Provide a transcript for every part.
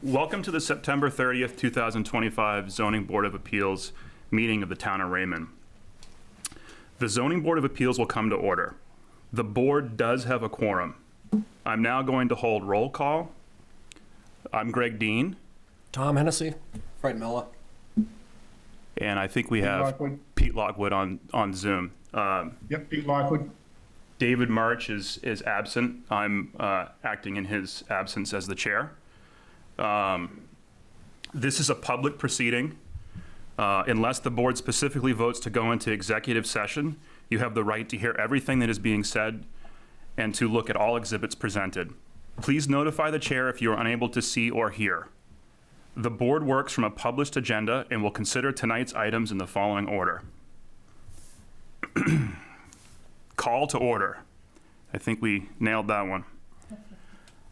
Welcome to the September 30th, 2025 Zoning Board of Appeals meeting of the Town of Raymond. The Zoning Board of Appeals will come to order. The board does have a quorum. I'm now going to hold roll call. I'm Greg Dean. Tom Hennessy. Fred Miller. And I think we have Lockwood. Pete Lockwood on Zoom. Yep, Pete Lockwood. David March is absent. I'm acting in his absence as the chair. This is a public proceeding. Unless the board specifically votes to go into executive session, you have the right to hear everything that is being said and to look at all exhibits presented. Please notify the chair if you are unable to see or hear. The board works from a published agenda and will consider tonight's items in the following order. Call to order. I think we nailed that one.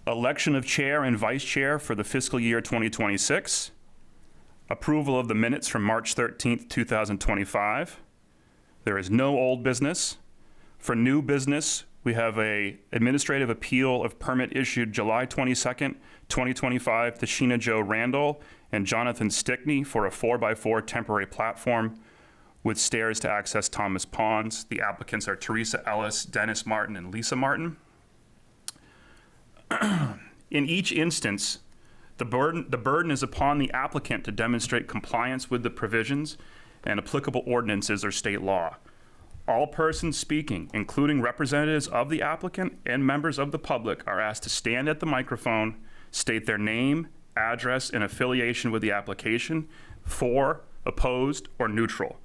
Election of chair and vice chair for the fiscal year 2026. Approval of the minutes from March 13th, 2025. There is no old business. For new business, we have a administrative appeal of permit issued July 22nd, 2025 to Sheena Joe Randall and Jonathan Stickney for a 4x4 temporary platform with stairs to access Thomas Ponds. The applicants are Teresa Ellis, Dennis Martin, and Lisa Martin. In each instance, the burden is upon the applicant to demonstrate compliance with the provisions and applicable ordinances or state law. All persons speaking, including representatives of the applicant and members of the public, are asked to stand at the microphone, state their name, address, and affiliation with the application, for, opposed, or neutral.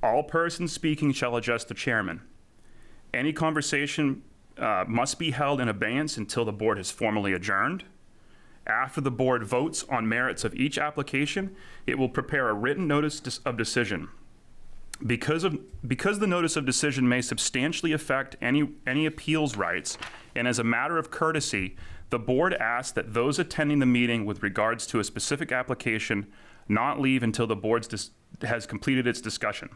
All persons speaking shall address the chairman. Any conversation must be held in abeyance until the board has formally adjourned. After the board votes on merits of each application, it will prepare a written notice of decision. Because the notice of decision may substantially affect any appeals rights, and as a matter of courtesy, the board asks that those attending the meeting with regards to a specific application not leave until the board has completed its discussion.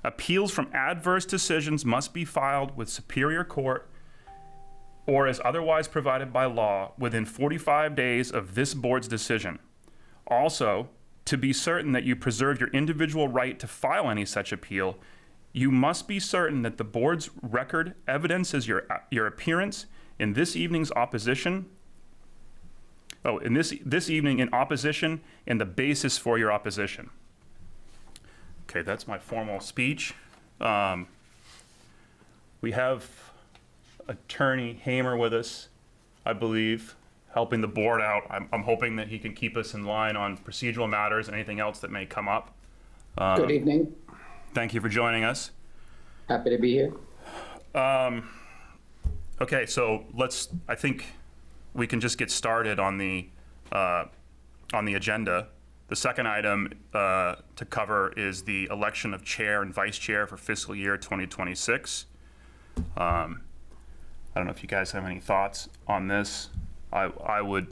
Appeals from adverse decisions must be filed with Superior Court or as otherwise provided by law within 45 days of this board's decision. Also, to be certain that you preserve your individual right to file any such appeal, you must be certain that the board's record evidences your appearance in this evening's opposition. In this evening in opposition and the basis for your opposition. Okay, that's my formal speech. We have Attorney Hamer with us, I believe, helping the board out. I'm hoping that he can keep us in line on procedural matters and anything else that may come up. Good evening. Thank you for joining us. Happy to be here. Okay, so I think we can just get started on the agenda. The second item to cover is the election of chair and vice chair for fiscal year 2026. I don't know if you guys have any thoughts on this. I would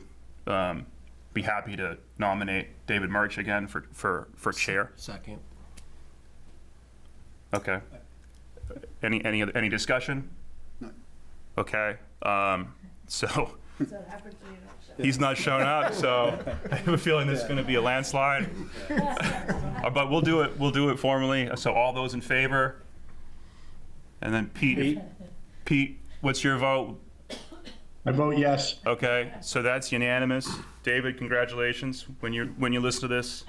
be happy to nominate David March again for chair. Second. Okay. Any discussion? No. Okay. So he's not showing up, so I have a feeling this is going to be a landslide. But we'll do it formally. So all those in favor, and then Pete, what's your vote? I vote yes. Okay, so that's unanimous. David, congratulations when you listen to this.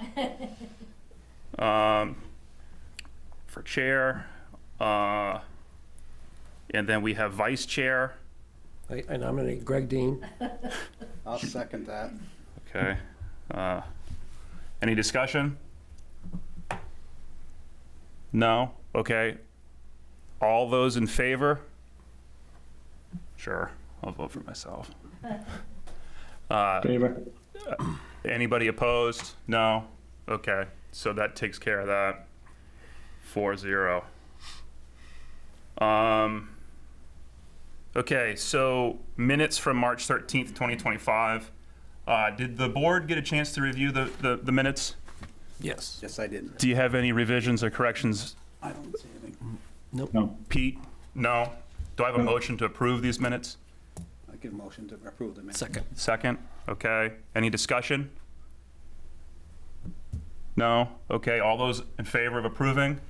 For chair, and then we have vice chair. I nominate Greg Dean. I'll second that. Okay. Any discussion? No? Okay. All those in favor? Sure, I'll vote for myself. Favor. Anybody opposed? No? Okay, so that takes care of that. 4-0. Okay, so minutes from March 13th, 2025. Did the board get a chance to review the minutes? Yes. Yes, I did. Do you have any revisions or corrections? I don't see anything. Nope. No. Pete? No? Do I have a motion to approve these minutes? I I give a motion to approve the minutes. Second. Second, okay. Any discussion? No? Okay, all those in favor of approving?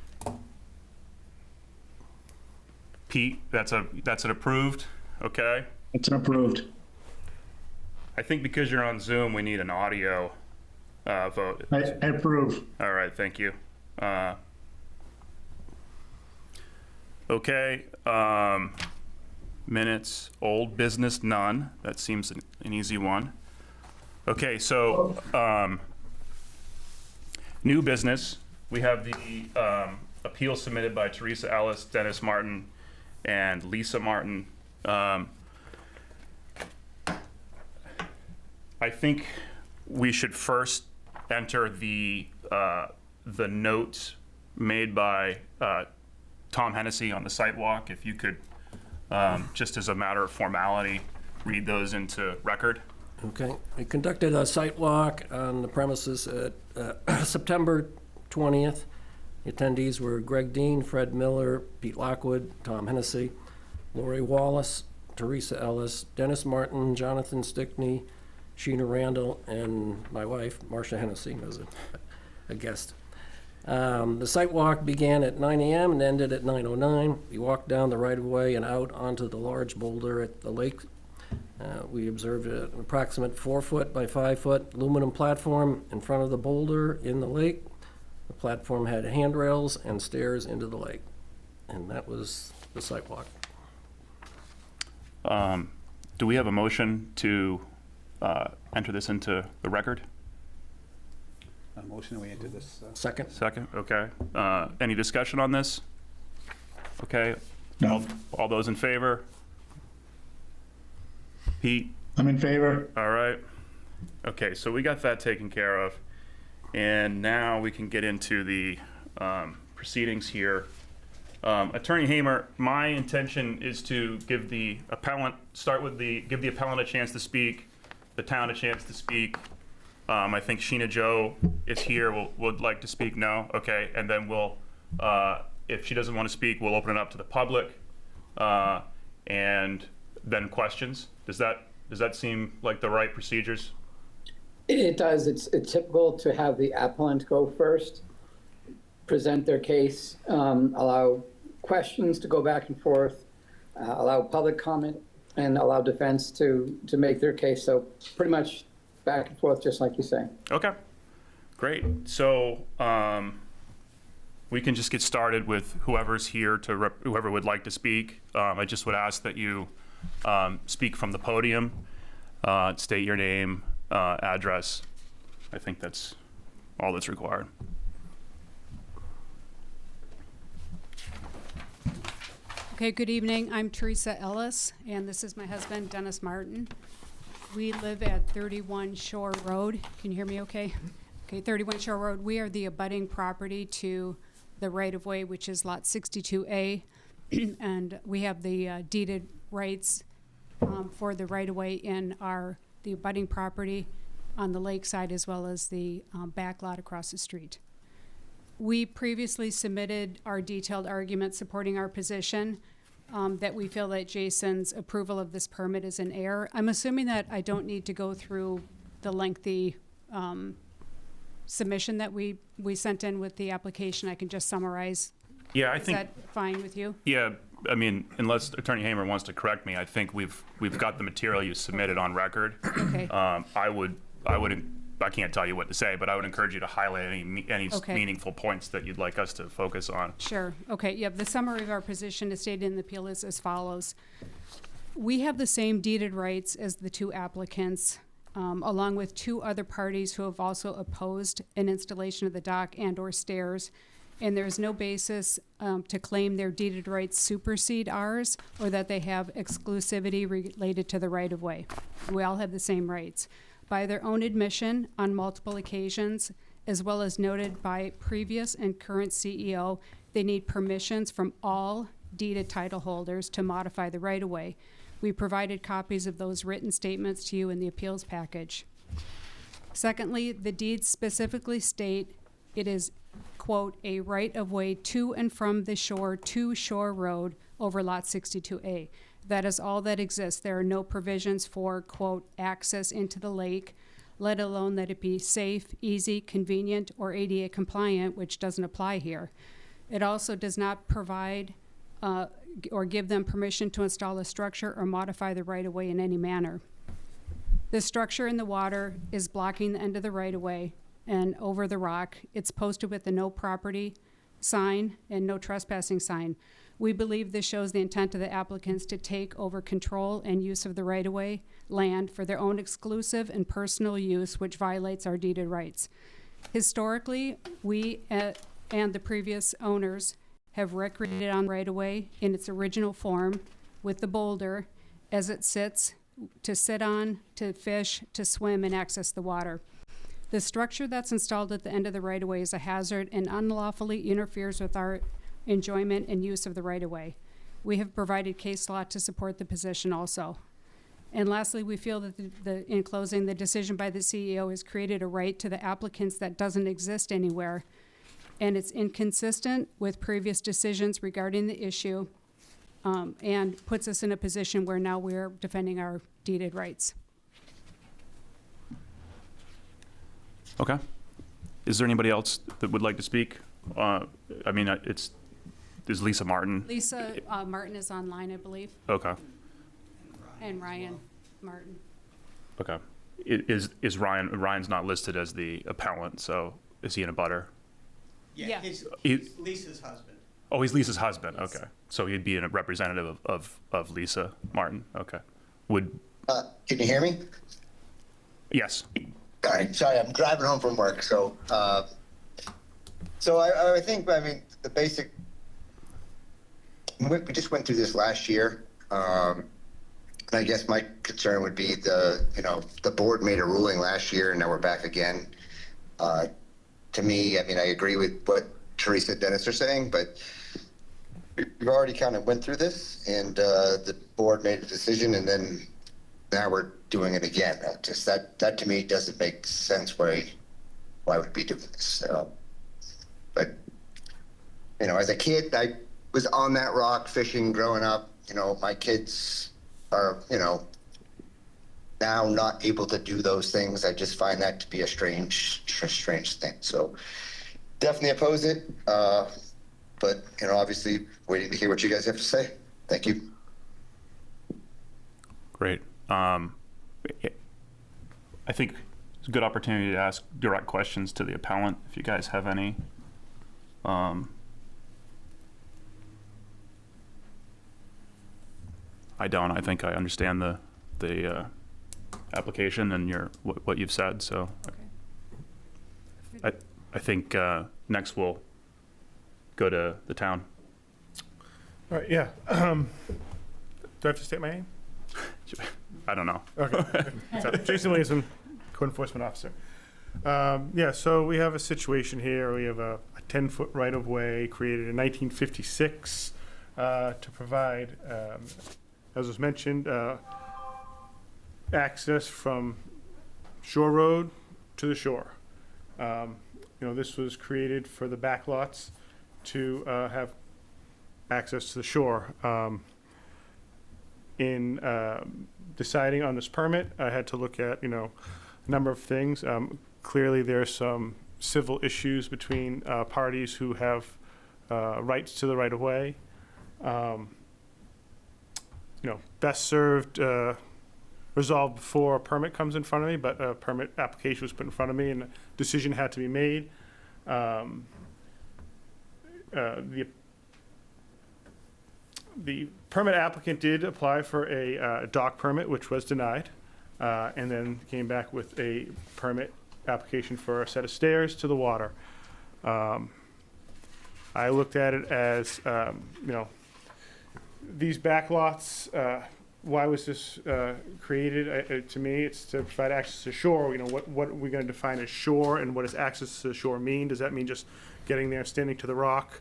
Pete, that's an approved, okay? It's approved. I think because you're on Zoom, we need an audio vote. I approve. All right, thank you. Okay, minutes, old business, none. That seems an easy one. Okay, so new business, we have the appeal submitted by Teresa Ellis, Dennis Martin, and Lisa Martin. I think we should first enter the notes made by Tom Hennessy on the site walk. If you could, just as a matter of formality, read those into record. Okay. We conducted a site walk on the premises at September 20th. The attendees were Greg Dean, Fred Miller, Pete Lockwood, Tom Hennessy, Lori Wallace, Teresa Ellis, Dennis Martin, Jonathan Stickney, Sheena Randall, and my wife, Marcia Hennessy, was a guest. The site walk began at 9 a.m. and ended at 9:09. We walked down the right-of-way and out onto the large boulder at the lake. We observed an approximate 4-foot by 5-foot aluminum platform in front of the boulder in the lake. The platform had handrails and stairs into the lake. And that was the site walk. Do we have a motion to enter this into the record? A motion, we enter this. Second? Second, okay. Any discussion on this? Okay, No. all those in favor? Pete? I'm in favor. All right. Okay, so we got that taken care of. And now we can get into the proceedings here. Attorney Hamer, my intention is to give the appellant, give the appellant a chance to speak, the town a chance to speak. I think Sheena Joe is here, would like to speak, no? Okay, and then we'll, if she doesn't want to speak, we'll open it up to the public, and then questions. Does that seem like the right procedures? It does. It's typical to have the appellant go first, present their case, allow questions to go back and forth, allow public comment, and allow defense to make their case. So pretty much back and forth, just like you say. Okay, great. So we can just get started with whoever's here whoever would like to speak. I just would ask that you speak from the podium, state your name, address. I think that's all that's required. Okay, good evening. I'm Teresa Ellis, and this is my husband, Dennis Martin. We live at 31 Shore Road. Can you hear me okay? Okay, 31 Shore Road. We are the abutting property to the right-of-way, which is Lot 62A, and we have the deeded rights for the right-of-way in the abutting property on the lakeside as well as the back lot across the street. We previously submitted our detailed argument supporting our position that we feel that Jason's approval of this permit is in error. I'm assuming that I don't need to go through the lengthy submission that we sent in with the application. I can just summarize. Yeah, I Is think. that fine with you? Yeah, I mean, unless Attorney Hamer wants to correct me, I think we've got the material you submitted on record. Okay. I can't tell you what to say, but I would encourage you to highlight any Okay. meaningful points that you'd like us to focus on. Sure. Okay. Yep. The summary of our position as stated in the appeal is as follows. We have the same deeded rights as the two applicants, along with two other parties who have also opposed an installation of the dock and/or stairs. And there's no basis to claim their deeded rights supersede ours or that they have exclusivity related to the right-of-way. We all have the same rights. By their own admission on multiple occasions, as well as noted by previous and current CEO, they need permissions from all deeded title holders to modify the right-of-way. We provided copies of those written statements to you in the appeals package. Secondly, the deeds specifically state it is, quote, a right-of-way to and from the shore to Shore Road over Lot 62A. That is all that exists. There are no provisions for, quote, access into the lake, let alone that it be safe, easy, convenient, or ADA compliant, which doesn't apply here. It also does not provide or give them permission to install a structure or modify the right-of-way in any manner. The structure in the water is blocking the end of the right-of-way and over the rock. It's posted with the no property sign and no trespassing sign. We believe this shows the intent of the applicants to take over control and use of the right-of-way land for their own exclusive and personal use, which violates our deeded rights. Historically, we and the previous owners have recreated on right-of-way in its original form with the boulder as it sits, to sit on, to fish, to swim, and access the water. The structure that's installed at the end of the right-of-way is a hazard and unlawfully interferes with our enjoyment and use of the right-of-way. We have provided case law to support the position also. And lastly, we feel that in closing, the decision by the CEO has created a right to the applicants that doesn't exist anywhere, and it's inconsistent with previous decisions regarding the issue, and puts us in a position where now we're defending our deeded rights. Okay. Is there anybody else that would like to speak? Is Lisa Martin? Lisa Martin is online, I believe, Okay. and Ryan Martin. Okay. Is Ryan's not listed as the appellant, so is he in a butter? Yeah. He's Lisa's husband. Oh, he's Lisa's husband. Okay. So he'd be a representative of Lisa Martin. Okay. Can you hear me? Yes. All right. Sorry, I'm driving home from work. So, I think, the basic, we just went through this last year. And I guess my concern would be the board made a ruling last year and now we're back again. To me, I agree with what Teresa and Dennis are saying, but we've already kind of went through this and the board made a decision and then now we're doing it again. That to me doesn't make sense why would we do this. But, as a kid, I was on that rock fishing growing up. My kids are, now not able to do those things. I just find that to be a strange thing. So definitely oppose it. But, obviously waiting to hear what you guys have to say. Thank you. Great. I think it's a good opportunity to ask direct questions to the appellant if you guys have any. I don't. I think I understand the application and what you've said. So I think next we'll go to the town. All right, yeah. Do I have to state my name? I don't know. Okay. So, Jason Williamson, Code Enforcement Officer. So we have a situation here. We have a 10-foot right-of-way created in 1956 to provide, as was mentioned, access from Shore Road to the shore. This was created for the back lots to have access to the shore. In deciding on this permit, I had to look at, a number of things. Clearly, there are some civil issues between parties who have rights to the right-of-way. Best served resolved before a permit comes in front of me, but a permit application was put in front of me and a decision had to be made. The permit applicant did apply for a dock permit, which was denied, and then came back with a permit application for a set of stairs to the water. I looked at it as, these back lots, why was this created? To me, it's to provide access to shore. What are we going to define as shore, and what does access to the shore mean? Does that mean just getting there, standing to the rock?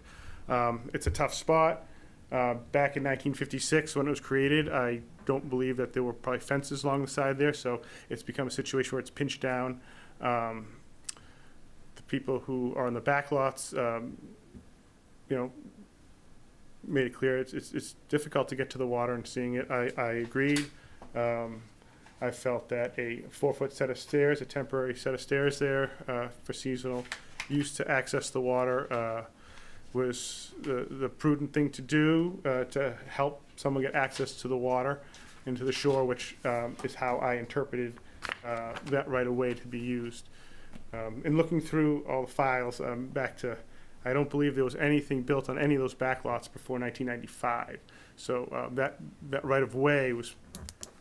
It's a tough spot. Back in 1956, when it was created, I don't believe that there were probably fences along the side there, so it's become a situation where it's pinched down. The people who are on the back lots, made it clear, it's difficult to get to the water and seeing it. I agreed. I felt that a 4-foot set of stairs, a temporary set of stairs there for seasonal use to access the water was the prudent thing to do to help someone get access to the water and to the shore, which is how I interpreted that right of way to be used. In looking through all the files, back to, I don't believe there was anything built on any of those back lots before 1995. So that right of way was,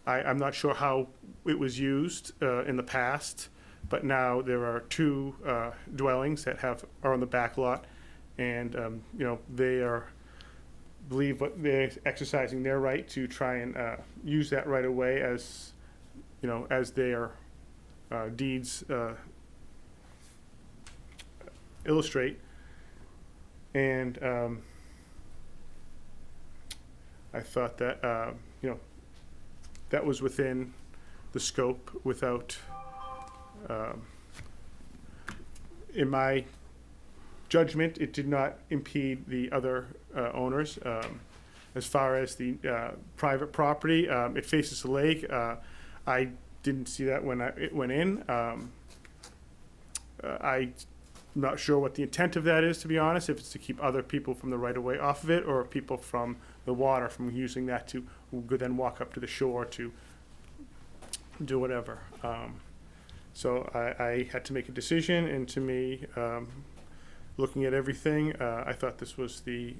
I'm not sure how it was used in the past, but now there are 2 dwellings that are on the back lot, and they believe what they're exercising their right to try and use that right of way as their deeds illustrate. And I thought that that was within the scope without, in my judgment, it did not impede the other owners. As far as the private property, it faces the lake. I didn't see that when it went in. I'm not sure what the intent of that is, to be honest, if it's to keep other people from the right-of-way off of it, or people from the water from using that to then walk up to the shore to do whatever. So I had to make a decision, and to me, looking at everything, I thought this was the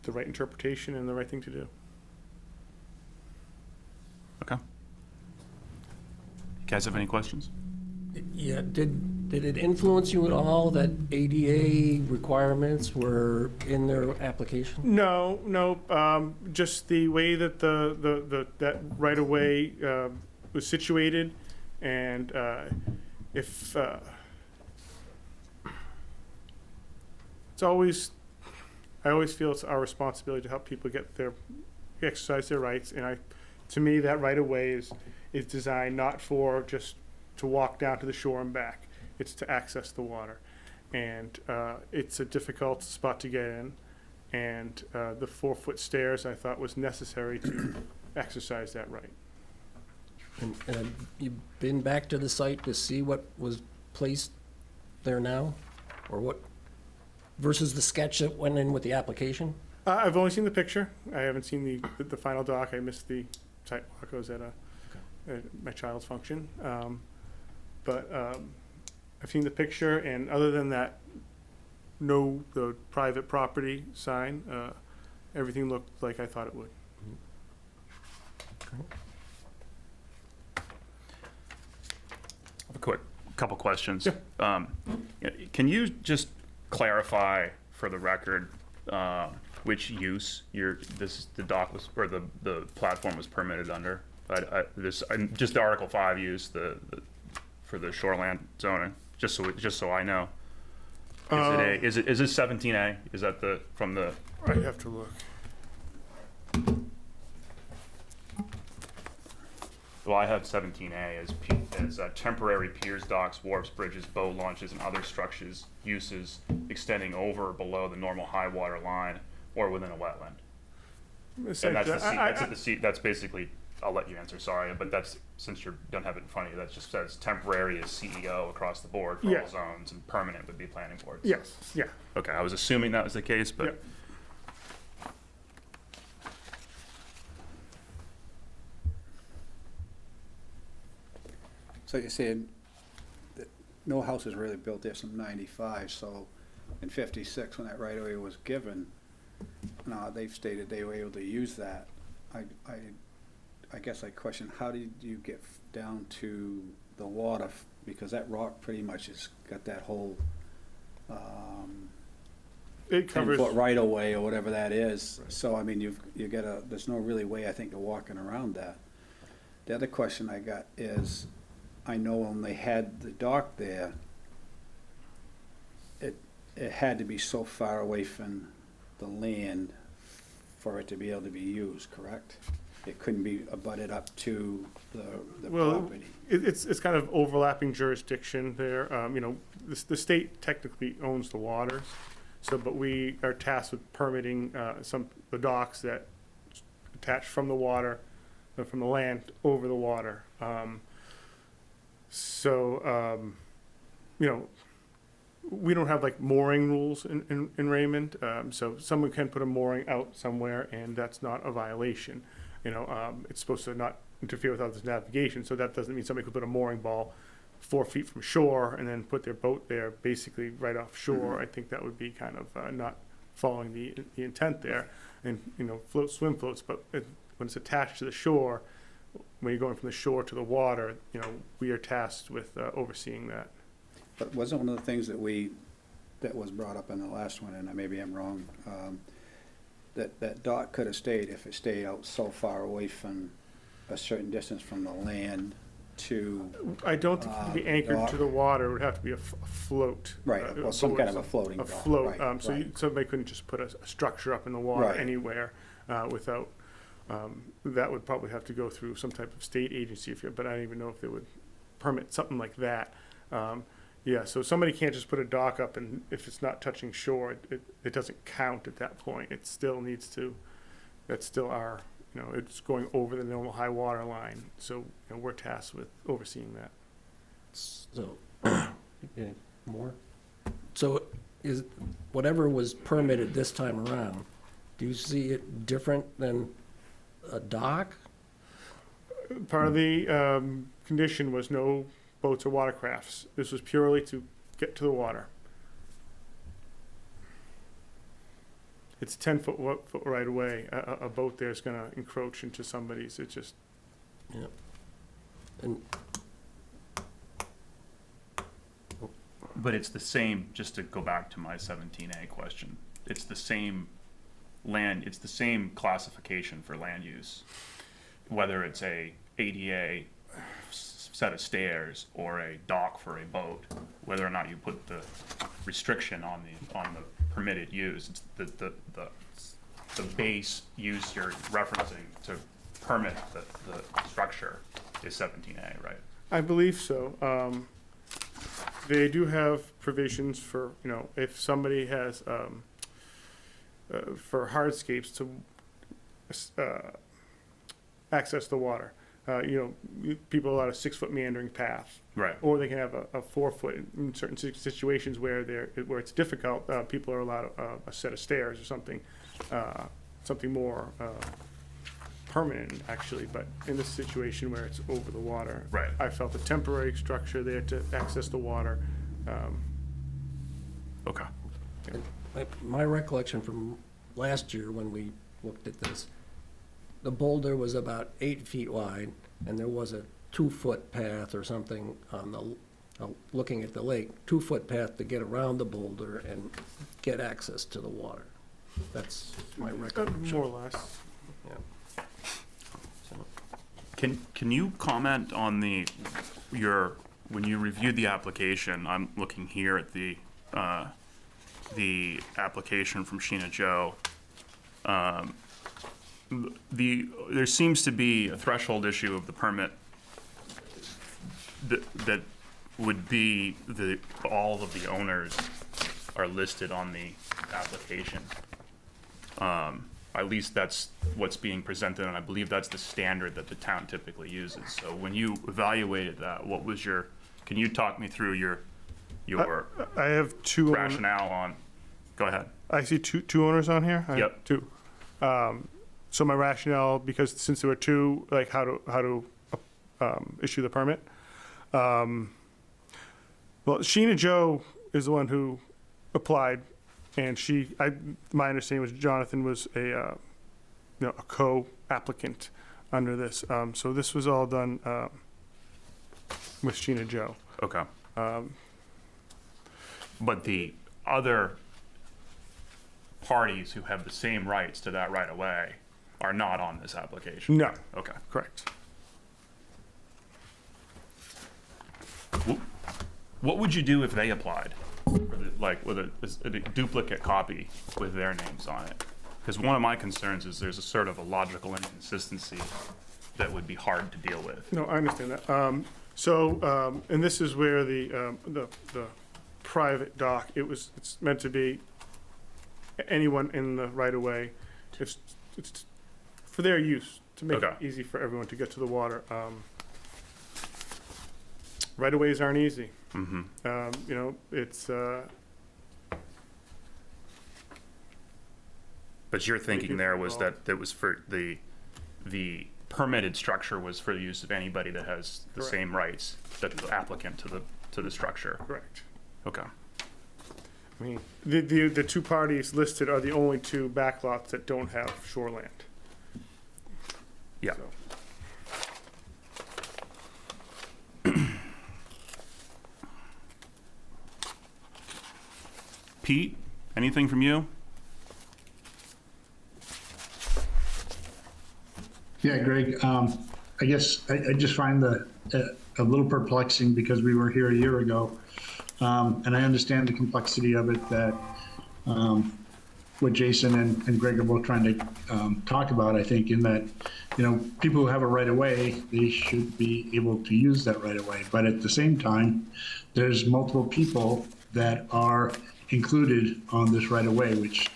right interpretation and the right thing to do. Okay. You guys have any questions? Yeah, did it influence you at all that ADA requirements were in their application? No, just the way that that right of way was situated, and if I always feel it's our responsibility to help people exercise their rights, and to me that right of way is designed not for just to walk down to the shore and back. It's to access the water, and it's a difficult spot to get in, and the 4-foot stairs I thought was necessary to exercise that right. And you've been back to the site to see what was placed there now, or what, versus the sketch that went in with the application? I've only seen the picture. I haven't seen the final doc. I missed the site walk. I was at my child's function. But I've seen the picture, and other than that, the private property sign, everything looked like I thought it would. I have a couple questions. Yeah. Can you just clarify for the record which use the dock was, or the platform was permitted under? Just the Article 5 use for the shoreland zoning, just so I know. Is it 17A? Is that from the? I'd have to look. Well, I have 17A as temporary piers, docks, wharfs, bridges, boat launches, and other structures uses extending over or below the normal high water line or within a wetland. And that's basically. I'll let you answer. Sorry, but that's, since you don't have it in front of you, that just says temporary is CEO across the board for all zones, and permanent would be planning boards. Yes. Yeah. Okay, I was assuming that was the case, but. Yep. So you said that no house was really built there since '95, so in '56, when that right-of-way was given, they've stated they were able to use that. I guess I question, how did you get down to the water? Because that rock pretty much has got that whole It covers 10-foot right-of-way or whatever that is. Right. So, I mean, there's no really way, I think, of walking around that. The other question I got is, I know when they had the dock there, it had to be so far away from the land for it to be able to be used, correct? It couldn't be abutted up to the property. It's kind of overlapping jurisdiction there. The state technically owns the waters, So, but we are tasked with permitting the docks that attach from the water, from the land over the water. You know, we don't have like mooring rules in Raymond. So someone can put a mooring out somewhere, and that's not a violation. You know, it's supposed to not interfere with others' navigation. So that doesn't mean somebody could put a mooring ball 4 feet from shore and then put their boat there basically right offshore. I think that would be kind of not following the intent there. And, you know, swim floats, but when it's attached to the shore, when you're going from the shore to the water, you know, we are tasked with overseeing that. But wasn't one of the things that was brought up in the last one, and maybe I'm wrong, that dock could have stayed if it stayed out so far away from a certain distance from the land to. I don't think it could be anchored dock? to the water. It would have to be a float. Right, well, some kind of a floating A dock, float. right, So right. somebody couldn't just put a structure up in the water Right. anywhere without. That would probably have to go through some type of state agency, but I don't even know if they would permit something like that. Yeah, so somebody can't just put a dock up, and if it's not touching shore, it doesn't count at that point. It still needs to, that's still our, you know, it's going over the normal high water line. So, you know, we're tasked with overseeing that. So, okay, more? So is, whatever was permitted this time around, do you see it different than a dock? Part of the condition was no boats or watercrafts. This was purely to get to the water. It's 10-foot right away. A boat there is going to encroach into somebody's. It's just. Yeah. And But it's the same, just to go back to my 17A question, it's the same land, it's the same classification for land use, whether it's a ADA set of stairs or a dock for a boat, whether or not you put the restriction on the permitted use. It's the base use you're referencing to permit the structure is 17A, right? I believe so. They do have provisions for, you know, if somebody has, for hardscapes to access the water. You know, people allow a 6-foot meandering path. Right. Or they can have a 4-foot in certain situations where it's difficult. People are allowed a set of stairs or something more permanent, actually. But in this situation where it's over the water, Right. I felt a temporary structure there to access the water. Okay. my recollection from last year when we looked at this, the boulder was about 8 feet wide, and there was a 2-foot path or something on the, looking at the lake, 2-foot path to get around the boulder and get access to the water. That's my recollection. More or less. Yeah. So, Can you comment on when you reviewed the application? I'm looking here at the application from Sheena Joe. There seems to be a threshold issue of the permit that would be all of the owners are listed on the application. At least that's what's being presented, and I believe that's the standard that the town typically uses. So when you evaluated that, what was can you talk me through your I have two rationale on, go ahead. I see two owners on here? Yep. Two. So my rationale, because since there were two, like how to issue the permit. Well, Sheena Joe is the one who applied, and my understanding was Jonathan was a co-applicant under this. So this was all done with Sheena Joe. Okay. But the other parties who have the same rights to that right of way are not on this application? No. Okay. Correct. What would you do if they applied? With a duplicate copy with their names on it? Because one of my concerns is there's a sort of a logical inconsistency that would be hard to deal with. No, I understand that. And this is where the private dock, it's meant to be anyone in the right-of-way. It's for their use, to make it Okay. easy for everyone to get to the water. Right-of-ways aren't easy. You know, it's, But your thinking there was that it was for the permitted structure was for the use of anybody that has the Correct. same rights that the applicant to the structure. correct. Okay. I mean, the two parties listed are the only two backlots that don't have shoreland. Yeah. So, Pete, anything from you? Yeah, Greg, I guess I just find that a little perplexing because we were here a year ago. And I understand the complexity of it that what Jason and Greg are both trying to talk about, I think, in that, you know, people who have a right of way, they should be able to use that right of way. But at the same time, there's multiple people that are included on this right of way, which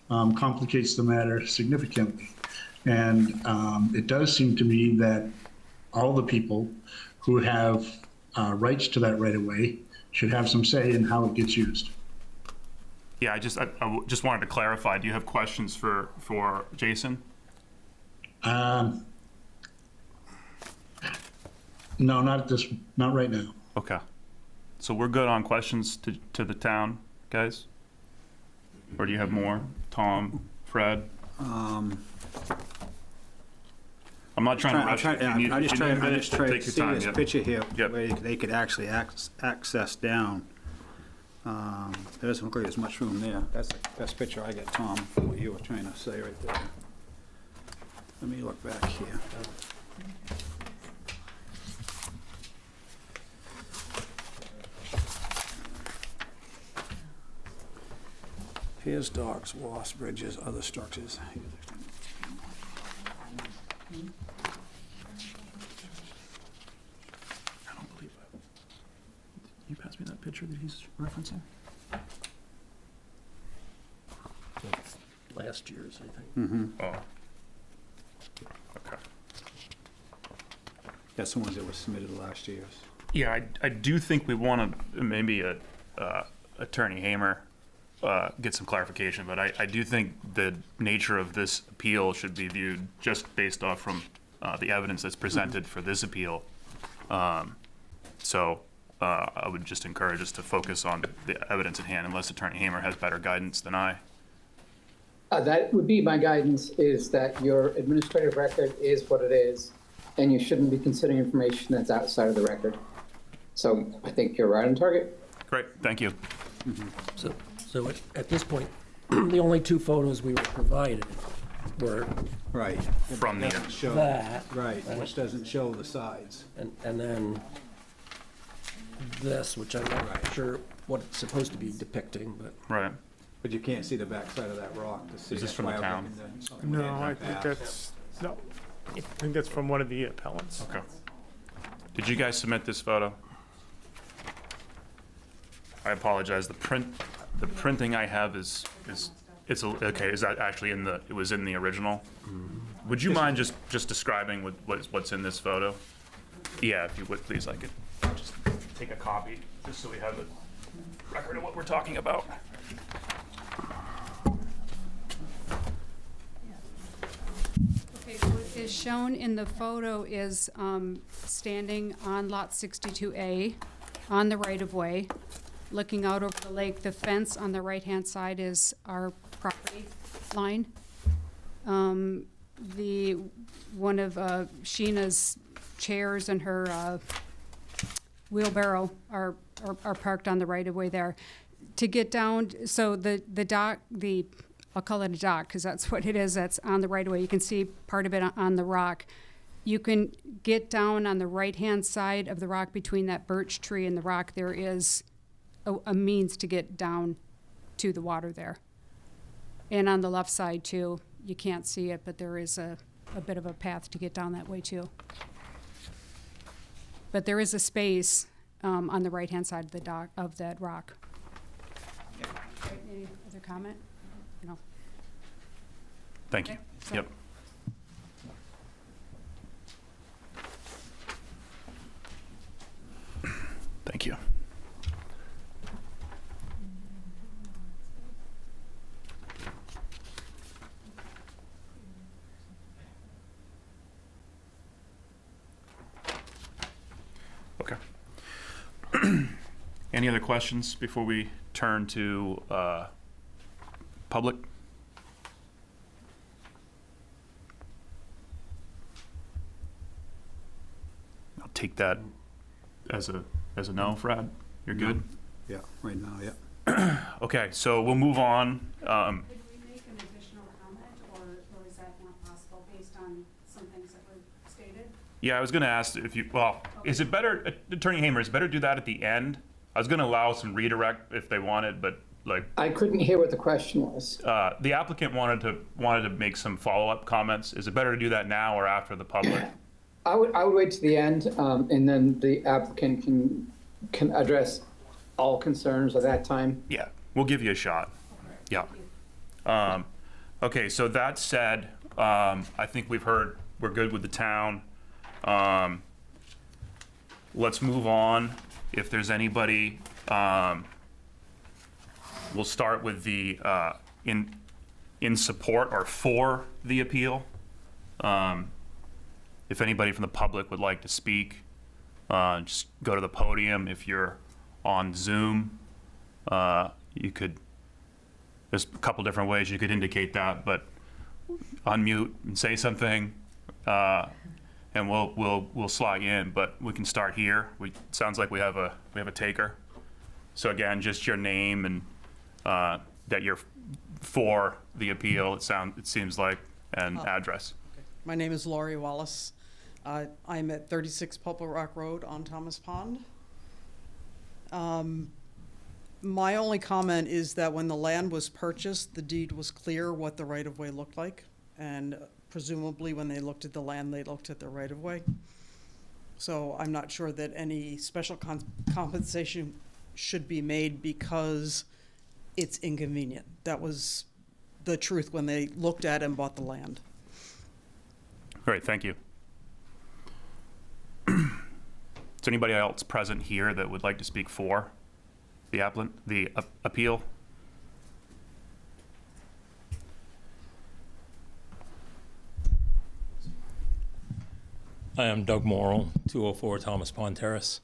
complicates the matter significantly. And it does seem to me that all the people who have rights to that right of way should have some say in how it gets used. Yeah, I just wanted to clarify. Do you have questions for Jason? No, not right now. Okay. So we're good on questions to the town, guys? Or do you have more? Tom, Fred? I'm not trying to rush it. If you need- I'm if just you need a trying minute, to take your see time, this yep. picture here, Yep. where they could actually access down. There doesn't look like there's much room there. That's the best picture I get, Tom, from what you were trying to say right there. Let me look back here. Here's docks, walls, bridges, other structures. I don't believe that. You pass me that picture that he's referencing? Last year's, I think. Oh. Okay. That's the ones that were submitted last year's. Yeah, I do think we want to, maybe Attorney Hamer get some clarification, but I do think the nature of this appeal should be viewed just based off from the evidence that's presented for this appeal. So I would just encourage us to focus on the evidence at hand unless Attorney Hamer has better guidance than I. That would be my guidance, is that your administrative record is what it is, and you shouldn't be considering information that's outside of the record. So I think you're right on target. Great, thank you. So at this point, the only two photos we were provided were Right. From the- Doesn't show- that, Right, which doesn't show the sides. and then this, which I'm not sure what it's supposed to be depicting, but Right. But you can't see the backside of that rock to see. Is this That's from the why I'm town? looking to- something No, in I that think path. that's, no, I think that's from one of the appellants. Okay. Did you guys submit this photo? I apologize. The printing I have is okay. Is that actually it was in the original? Would you mind just describing what's in this photo? Yeah, if you would, please. I could just take a copy just so we have a record of what we're talking about. Okay, what is shown in the photo is standing on lot 62A on the right-of-way, looking out over the lake. The fence on the right-hand side is our property line. One of Sheena's chairs and her wheelbarrow are parked on the right-of-way there. To get down, so the dock, I'll call it a dock because that's what it is, that's on the right-of-way. You can see part of it on the rock. You can get down on the right-hand side of the rock between that birch tree and the rock. There is a means to get down to the water there. And on the left side too, you can't see it, but there is a bit of a path to get down that way too. But there is a space on the right-hand side of the dock, of that rock. Any other comment? you know. Thank you. So- Yep. Thank you. Okay. Any other questions before we turn to public? I'll take that as a no, Fred. You're good? Yeah, right now, yeah. Okay, so we'll move on. Could we make an additional comment, or is that not possible based on some things that were stated? Yeah, I was gonna ask if you, well, is it better, Attorney Hamer, is it better to do that at the end? I was gonna allow some redirect if they wanted, but like, I couldn't hear what the question was. the applicant wanted to make some follow-up comments. Is it better to do that now or after the public? I would wait to the end, and then the applicant can address all concerns at that time. Yeah, we'll give you a shot. Yeah. Okay, so that said, I think we're good with the town. Let's move on. If there's anybody, we'll start with the, in support or for the appeal. If anybody from the public would like to speak, just go to the podium. If you're on Zoom, you could, there's a couple different ways you could indicate that, but unmute and say something, and we'll slot you in, but we can start here. Sounds like we have a taker. So again, just your name and that you're for the appeal, it seems like, and address. My name is Laurie Wallace. I'm at 36 Pulpit Rock Road on Thomas Pond. My only comment is that when the land was purchased, the deed was clear what the right-of-way looked like, and presumably when they looked at the land, they looked at the right-of-way. So I'm not sure that any special compensation should be made because it's inconvenient. That was the truth when they looked at and bought the land. Great, thank you. Is there anybody else present here that would like to speak for the appeal? Hi, I'm Doug Morrill, 204 Thomas Pond Terrace.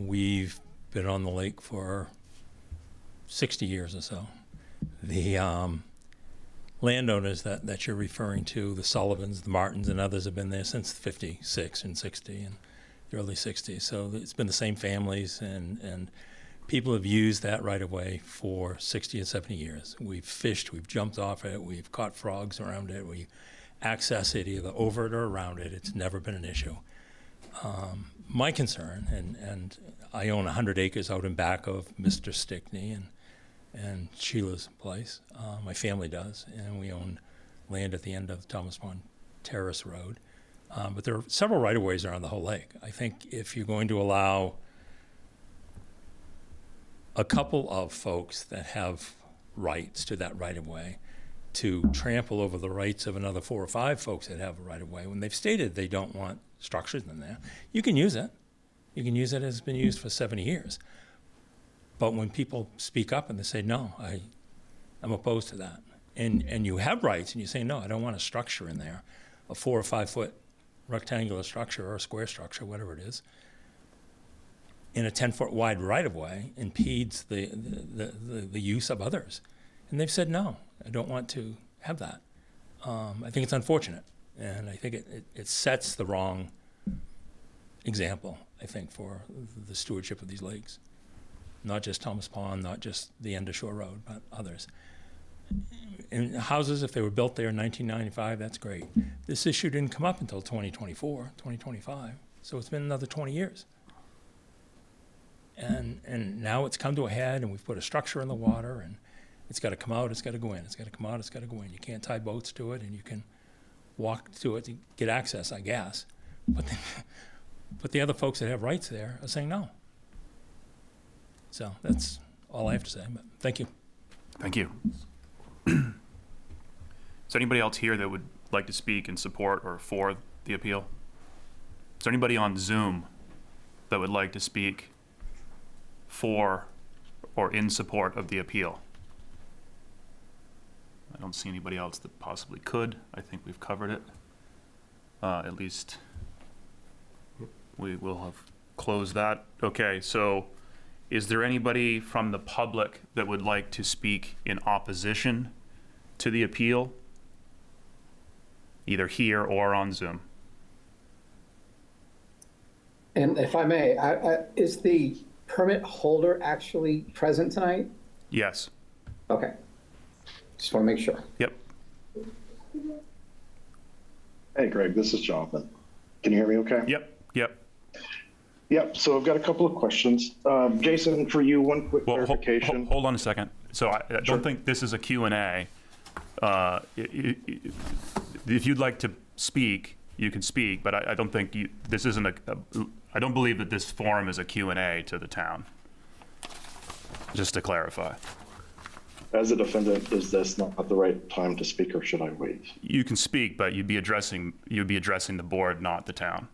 We've been on the lake for 60 years or so. The landowners that you're referring to, the Sullivans, the Martins, and others have been there since 56 and 60 and the early 60s. So it's been the same families, and people have used that right of way for 60 and 70 years. We've fished, we've jumped off it, we've caught frogs around it, we access it either over it or around it. It's never been an issue. My concern, and I own 100 acres out in back of Mr. Stickney and Sheila's place. My family does, and we own land at the end of Thomas Pond Terrace Road. But there are several right-of-ways around the whole lake. I think if you're going to allow a couple of folks that have rights to that right-of-way to trample over the rights of another 4 or 5 folks that have a right-of-way, when they've stated they don't want structures in there, you can use it. You can use it as it's been used for 70 years. But when people speak up and they say, no, I'm opposed to that, and you have rights and you say, no, I don't want a structure in there, a 4 or 5 foot rectangular structure or a square structure, whatever it is, in a 10-foot wide right-of-way impedes the use of others. And they've said, no, I don't want to have that. I think it's unfortunate, and I think it sets the wrong example, I think, for the stewardship of these lakes. Not just Thomas Pond, not just the end of Shore Road, but others. And houses, if they were built there in 1995, that's great. This issue didn't come up until 2024, 2025, so it's been another 20 years. And now it's come to a head, and we've put a structure in the water, and it's got to come out, it's got to go in, it's got to come out, it's got to go in. You can't tie boats to it, and you can walk to it to get access, I guess. But the other folks that have rights there are saying no. So that's all I have to say, but thank you. Thank you. Is there anybody else here that would like to speak in support or for the appeal? Is there anybody on Zoom that would like to speak for or in support of the appeal? I don't see anybody else that possibly could. I think we've covered it. At least we will have closed that. Okay, so is there anybody from the public that would like to speak in opposition to the appeal? Either here or on Zoom. And if I may, is the permit holder actually present tonight? Yes. Okay. Just want to make sure. Yep. Hey, Greg, this is Jonathan. Can you hear me okay? Yep. Yep. Yep, so I've got a couple of questions. Jason, for you, one quick Well, clarification. hold on a second. So I Sure. don't think this is a Q&A. If you'd like to speak, you can speak, but I don't think this isn't I don't believe that this forum is a Q&A to the town. Just to clarify. As a defendant, is this not the right time to speak, or should I wait? You can speak, but you'd be addressing the board, not the town.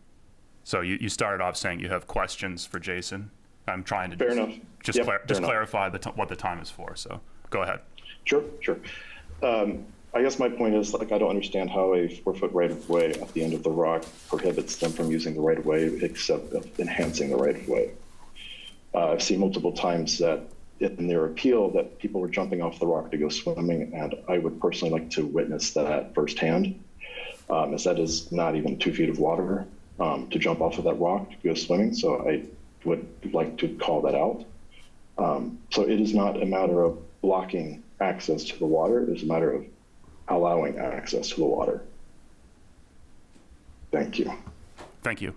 So you started off saying you have questions for Jason. I'm trying to Fair enough. just Yep, fair enough. clarify what the time is for. So go ahead. Sure. I guess my point is, like, I don't understand how a 4-foot right-of-way at the end of the rock prohibits them from using the right-of-way, except of enhancing the right-of-way. I've seen multiple times that in their appeal that people were jumping off the rock to go swimming, and I would personally like to witness that firsthand, as that is not even 2 feet of water to jump off of that rock to go swimming. So I would like to call that out. So it is not a matter of blocking access to the water. It is a matter of allowing access to the water. Thank you. Thank you.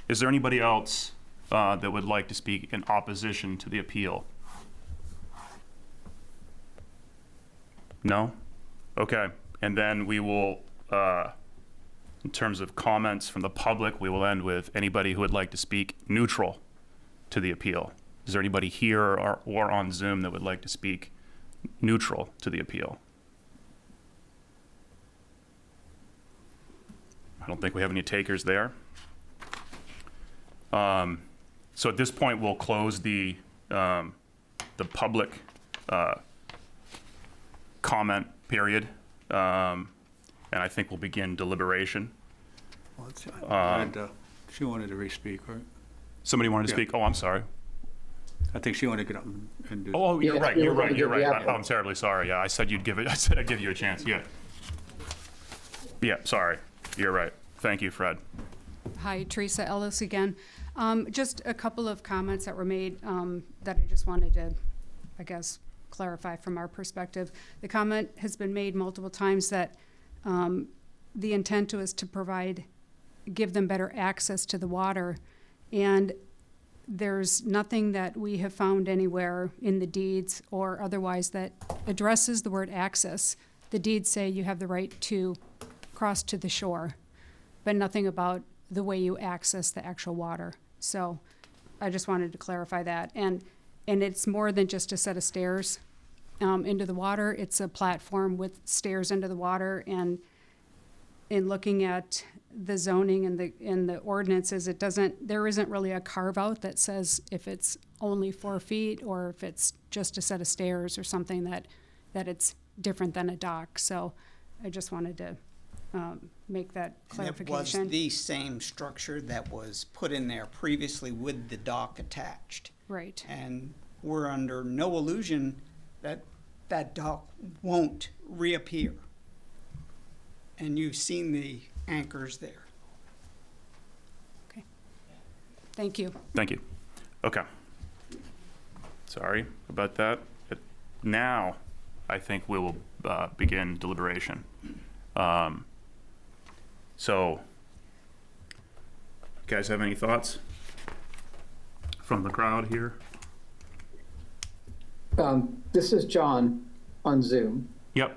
Is there anybody else that would like to speak in opposition to the appeal? No? Okay. And then we will, in terms of comments from the public, we will end with anybody who would like to speak neutral to the appeal. Is there anybody here or on Zoom that would like to speak neutral to the appeal? I don't think we have any takers there. So at this point, we'll close the public comment period, and I think we'll begin deliberation. Well, she wanted to re-speak, right? Somebody wanted to Yeah. speak? Oh, I'm sorry. I think she wanted to get up and do. Oh, you're Yeah, right. you You're were right. gonna You're give the right. applicant. I'm terribly sorry. Yeah, I said I'd give you a chance. Yeah. Yeah. Sorry. You're right. Thank you, Fred. Hi, Teresa Ellis again. Just a couple of comments that were made that I just wanted to, I guess, clarify from our perspective. The comment has been made multiple times that the intent was to give them better access to the water. And there's nothing that we have found anywhere in the deeds or otherwise that addresses the word access. The deeds say you have the right to cross to the shore, but nothing about the way you access the actual water. So I just wanted to clarify that. And it's more than just a set of stairs into the water. It's a platform with stairs into the water. And in looking at the zoning and the ordinances, there isn't really a carve out that says if it's only 4 feet or if it's just a set of stairs or something that it's different than a dock. So I just wanted to make that clarification. It was the same structure that was put in there previously with the dock attached. Right. And we're under no illusion that that dock won't reappear. And you've seen the anchors there. Okay. Thank you. Thank you. Okay. Sorry about that. Now, I think we will begin deliberation. So, you guys have any thoughts from the crowd here? This is John on Zoom. Yep.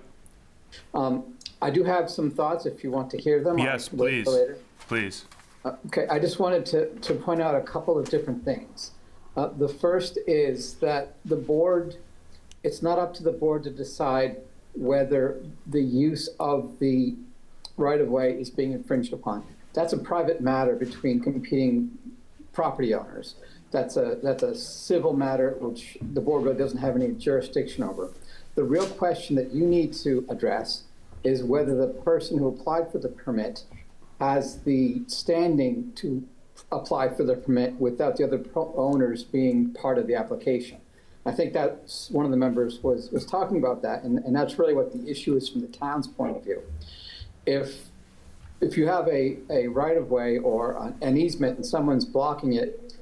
I do have some thoughts if you want to hear them. Yes, I'll wait please. till later. Please. Okay, I just wanted to point out a couple of different things. The first is that the board it's not up to the board to decide whether the use of the right-of-way is being infringed upon. That's a private matter between competing property owners. That's a civil matter which the board really doesn't have any jurisdiction over. The real question that you need to address is whether the person who applied for the permit has the standing to apply for the permit without the other owners being part of the application. I think that's one of the members was talking about that, and that's really what the issue is from the town's point of view. If you have a right-of-way or an easement and someone's blocking it,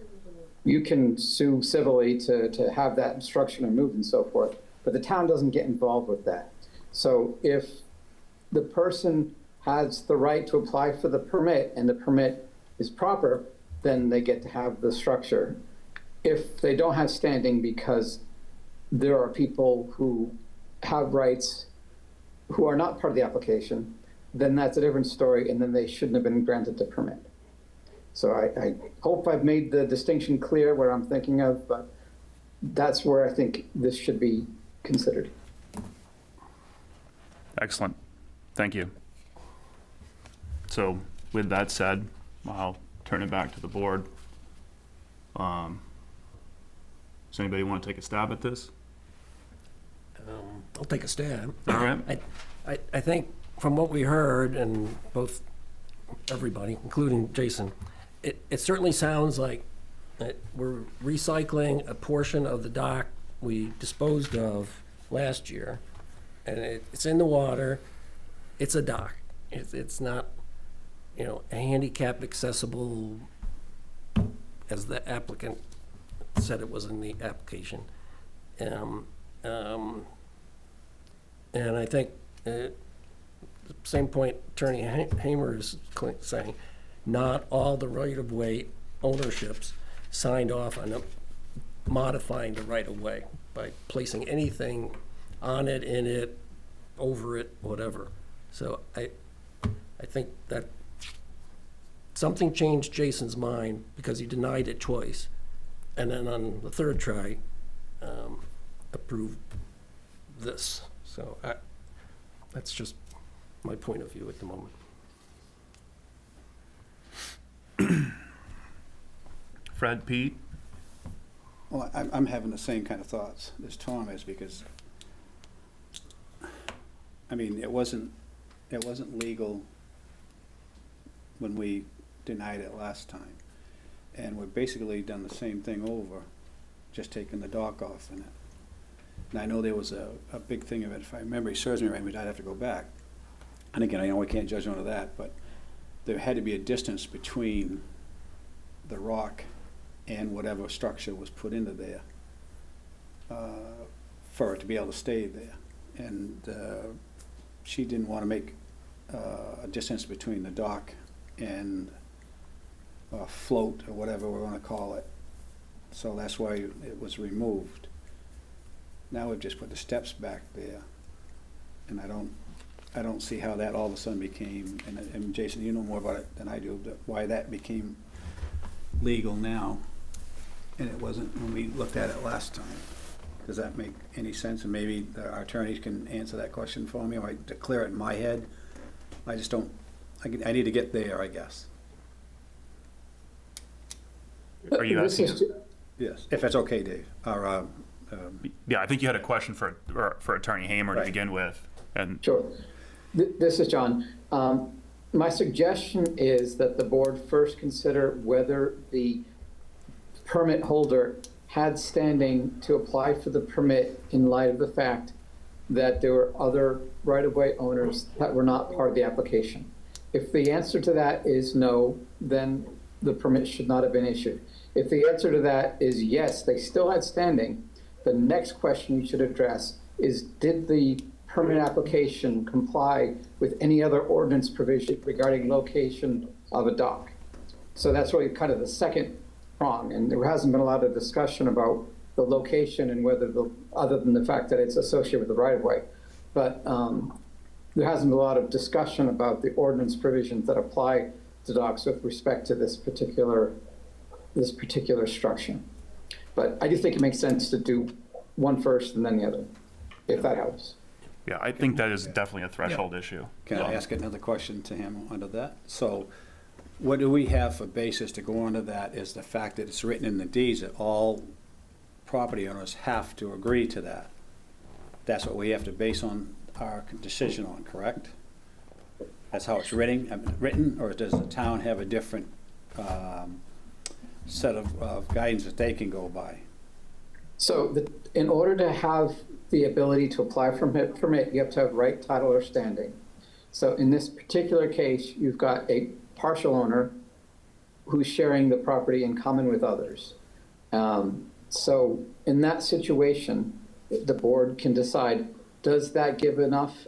you can sue civilly to have that obstruction removed and so forth, but the town doesn't get involved with that. So if the person has the right to apply for the permit and the permit is proper, then they get to have the structure. If they don't have standing because there are people who have rights who are not part of the application, then that's a different story, and then they shouldn't have been granted the permit. So I hope I've made the distinction clear where I'm thinking of, but that's where I think this should be considered. Excellent. Thank you. So with that said, I'll turn it back to the board. Does anybody want to take a stab at this? I'll take a stab. All right. I think from what we heard, and both everybody, including Jason, it certainly sounds like that we're recycling a portion of the dock we disposed of last year, and it's in the water. It's a dock. It's not, a handicap accessible, as the applicant said it was in the application. And I think the same point Attorney Hamer is saying, not all the right-of-way ownerships signed off on modifying the right-of-way by placing anything on it, in it, over it, whatever. So I think that something changed Jason's mind because he denied it twice, and then on the third try, approved this. So that's just my point of view at the moment. Fred, Pete? Well, I'm having the same kind of thoughts as Tom is, because, I mean, it wasn't legal when we denied it last time. And we've basically done the same thing over, just taking the dock off in it. And I know there was a big thing of it, if I memory serves me right, but I'd have to go back. And again, I know we can't judge on that, but there had to be a distance between the rock and whatever structure was put into there for it to be able to stay there. And she didn't want to make a distance between the dock and a float or whatever we want to call it. So that's why it was removed. Now we've just put the steps back there, and I don't see how that all of a sudden became, and Jason, you know more about it than I do, but why that became legal now, and it wasn't when we looked at it last time. Does that make any sense? And maybe our attorneys can answer that question for me, or I declare it in my head. I just don't, I need to get there, I guess. Are you asking? Yes, if that's okay, Dave. Yeah, I think you had a question for Attorney Hamer to Right. begin with. And Sure. This is John. My suggestion is that the board first consider whether the permit holder had standing to apply for the permit in light of the fact that there were other right-of-way owners that were not part of the application. If the answer to that is no, then the permit should not have been issued. If the answer to that is yes, they still had standing, the next question you should address is, did the permit application comply with any other ordinance provision regarding location of a dock? So that's really kind of the second prong, and there hasn't been a lot of discussion about the location and whether other than the fact that it's associated with the right-of-way. But there hasn't been a lot of discussion about the ordinance provisions that apply to docks with respect to this particular structure. But I do think it makes sense to do one first and then the other, if that helps. Yeah, I think that is definitely a threshold issue. Can I ask another question to him under that? So what do we have for basis to go under that is the fact that it's written in the deeds that all property owners have to agree to that. That's what we have to base on our decision on, correct? That's how it's written, or does the town have a different set of guidance that they can go by? So in order to have the ability to apply for a permit, you have to have right, title, or standing. So in this particular case, you've got a partial owner who's sharing the property in common with others. So in that situation, the board can decide, does that give enough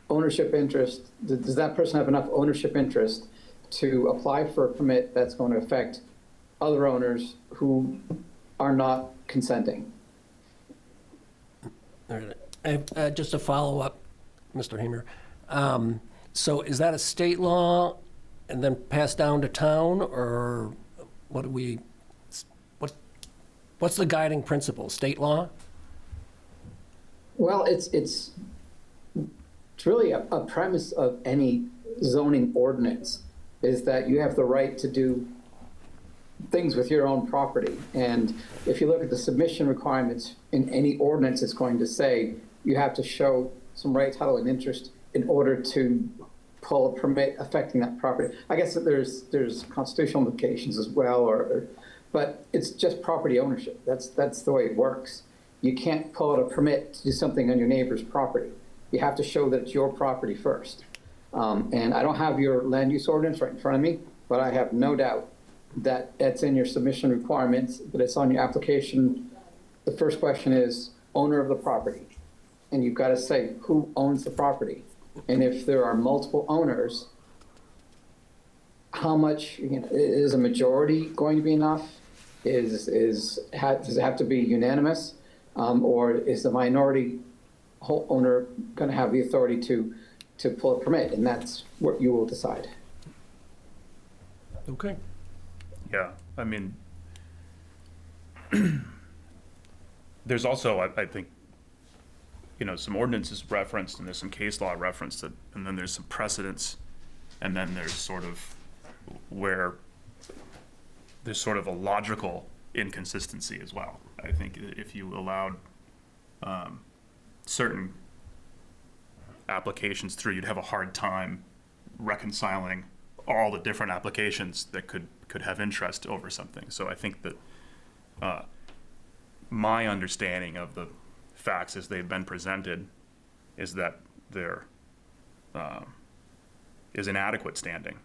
ownership interest? Does that person have enough ownership interest to apply for a permit that's going to affect other owners who are not consenting? All right. Just a follow-up, Mr. Hamer. So is that a state law and then passed down to town, or what's the guiding principle? State law? Well, it's really a premise of any zoning ordinance, is that you have the right to do things with your own property. And if you look at the submission requirements in any ordinance, it's going to say you have to show some right, title, and interest in order to pull a permit affecting that property. I guess that there's constitutional implications as well, but it's just property ownership. That's the way it works. You can't pull out a permit to do something on your neighbor's property. You have to show that it's your property first. And I don't have your land use ordinance right in front of me, but I have no doubt that it's in your submission requirements, but it's on your application. The first question is owner of the property. And you've got to say who owns the property. And if there are multiple owners, how much, is a majority going to be enough? Does it have to be unanimous? Or is the minority owner going to have the authority to pull a permit? And that's what you will decide. Okay. Yeah, I mean, there's also, I think, some ordinances referenced, and there's some case law referenced, and then there's some precedents, and then there's sort of where there's sort of a logical inconsistency as well. I think if you allowed certain applications through, you'd have a hard time reconciling all the different applications that could have interest over something. So I think that my understanding of the facts as they've been presented is that there is inadequate standing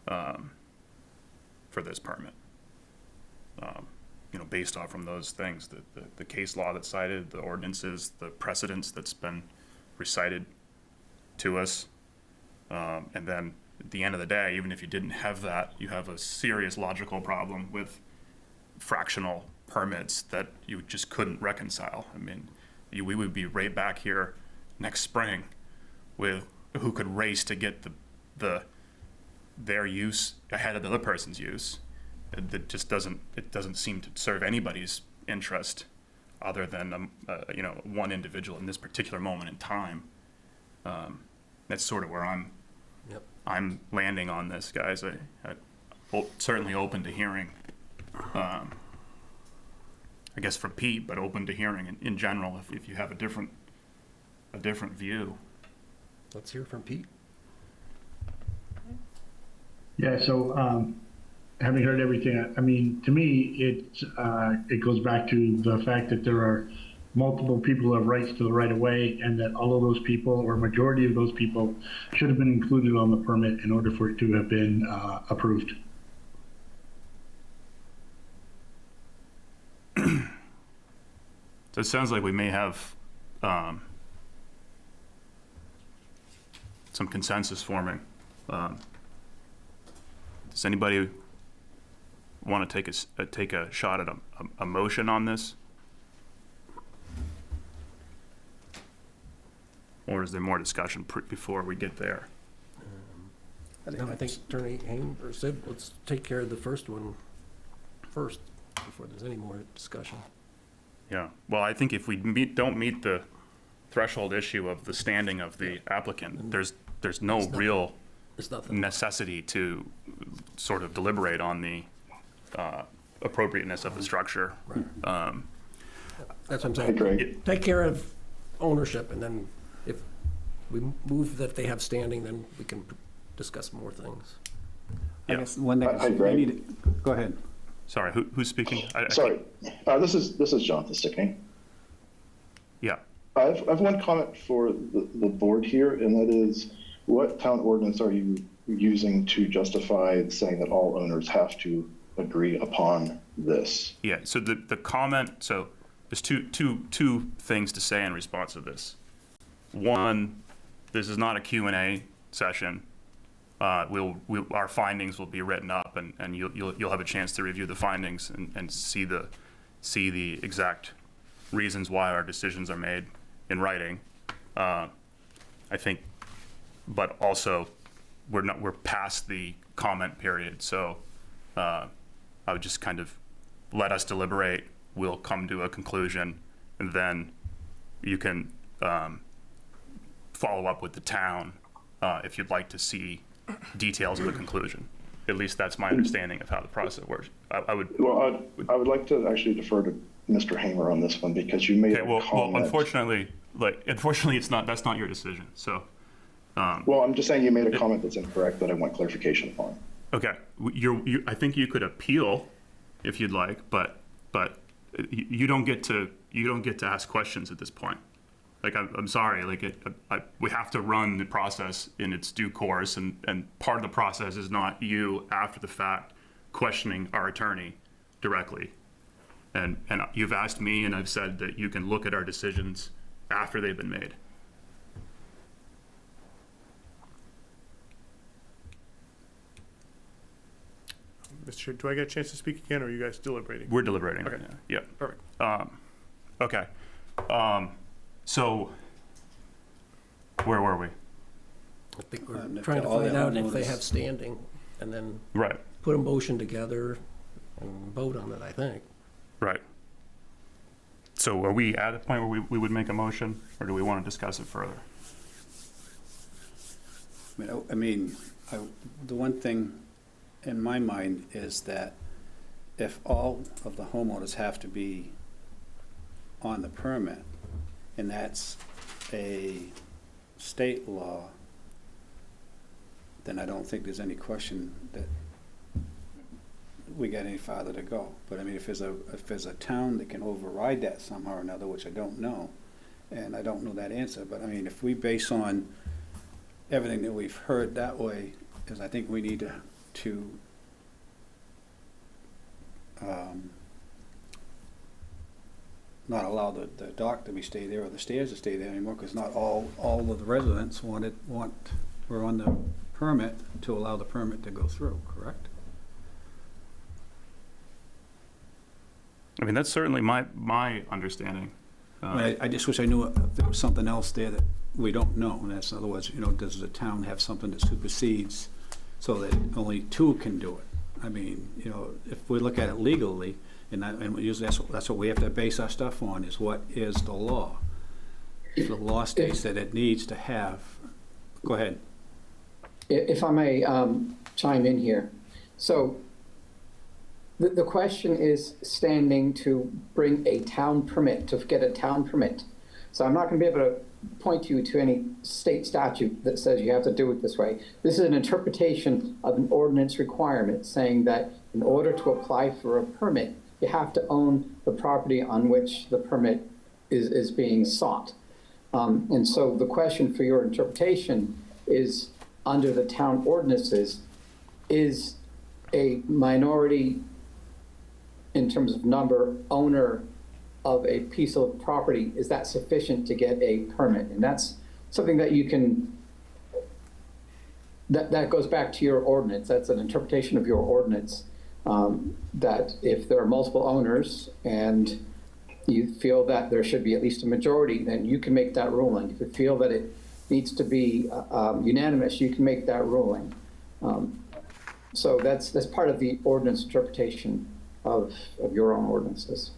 for this permit. Based on from those things, the case law that's cited, the ordinances, the precedents that's been recited to us, and then at the end of the day, even if you didn't have that, you have a serious logical problem with fractional permits that you just couldn't reconcile. I mean, we would be right back here next spring with who could race to get their use ahead of the other person's use. It just doesn't seem to serve anybody's interest other than one individual in this particular moment in time. That's sort of where I'm landing on this, guys. I'm certainly open to hearing, I guess from Pete, but open to hearing in general if you have a different view. Let's hear from Pete. Yeah, so having heard everything, I mean, to me, it goes back to the fact that there are multiple people who have rights to the right of way, and that all of those people, or majority of those people, should have been included on the permit in order for it to have been approved. So it sounds like we may have some consensus forming. Does anybody want to take a shot at a motion on this? Or is there more discussion before we get there? No, I think Attorney Haim or Sid, let's take care of the first one first before there's any more discussion. Yeah, well, I think if we don't meet the threshold issue of the standing of the applicant, there's no real There's nothing. necessity to sort of deliberate on the appropriateness of the structure. That's what I'm Hey, saying. Greg. Take care of ownership, and then if we move that they have standing, then we can discuss more things. I Yeah. guess one thing, Hi, they Greg. need to- go ahead. Sorry, who's speaking? I Sorry, this is Jonathan Stickney. Yeah, I've one comment for the board here, and that is, what town ordinance are you using to justify saying that all owners have to agree upon this? yeah, so the comment, so there's two things to say in response to this. One, this is not a Q&A session. Our findings will be written up, and you'll have a chance to review the findings and see the exact reasons why our decisions are made in writing. I think, but also we're past the comment period, so I would just kind of let us deliberate. We'll come to a conclusion, and then you can follow up with the town if you'd like to see details of the conclusion. At least that's my understanding of how the process works. I would. Well, I would like to actually defer to Mr. Hamer on this one, because you made Okay, a well, comment. unfortunately, that's not your decision. So, Well, I'm just saying you made a comment that's incorrect that I want clarification upon. okay, I think you could appeal if you'd like, but you don't get to ask questions at this point. Like, I'm sorry, like we have to run the process in its due course, and part of the process is not you after the fact questioning our attorney directly. And you've asked me, and I've said that you can look at our decisions after they've been made. Mr. Chair, do I get a chance to speak again, or are you guys deliberating? We're deliberating Okay. right now. Yeah. Perfect. Okay. So, where were we? I think we're If trying to all find the out if they homeowners- have standing, and then Right, put a motion together and vote on it, I think. right. So are we at a point where we would make a motion, or do we want to discuss it further? The one thing in my mind is that if all of the homeowners have to be on the permit, and that's a state law, then I don't think there's any question that we got any farther to go. But I mean, if there's a town that can override that somehow or another, which I don't know, and I don't know that answer, but I mean, if we base on everything that we've heard that way, is I think we need to not allow the dock to stay there or the stairs to stay there anymore, because not all of the residents were on the permit to allow the permit to go through, correct? I mean, that's certainly my understanding. I just wish I knew if there was something else there that we don't know, and that's, in other words, does the town have something that supersedes so that only two can do it? I mean, if we look at it legally, and we usually that's what we have to base our stuff on, is what is the law? If the law states that it needs to have, go ahead. If I may chime in here. So the question is standing to bring a town permit, to get a town permit. So I'm not going to be able to point you to any state statute that says you have to do it this way. This is an interpretation of an ordinance requirement saying that in order to apply for a permit, you have to own the property on which the permit is being sought. And so the question for your interpretation is, under the town ordinances, is a minority, in terms of number, owner of a piece of property, is that sufficient to get a permit? And that's something that you can, that goes back to your ordinance. That's an interpretation of your ordinance, that if there are multiple owners and you feel that there should be at least a majority, then you can make that ruling. If you feel that it needs to be unanimous, you can make that ruling. So that's part of the ordinance interpretation of your own ordinances.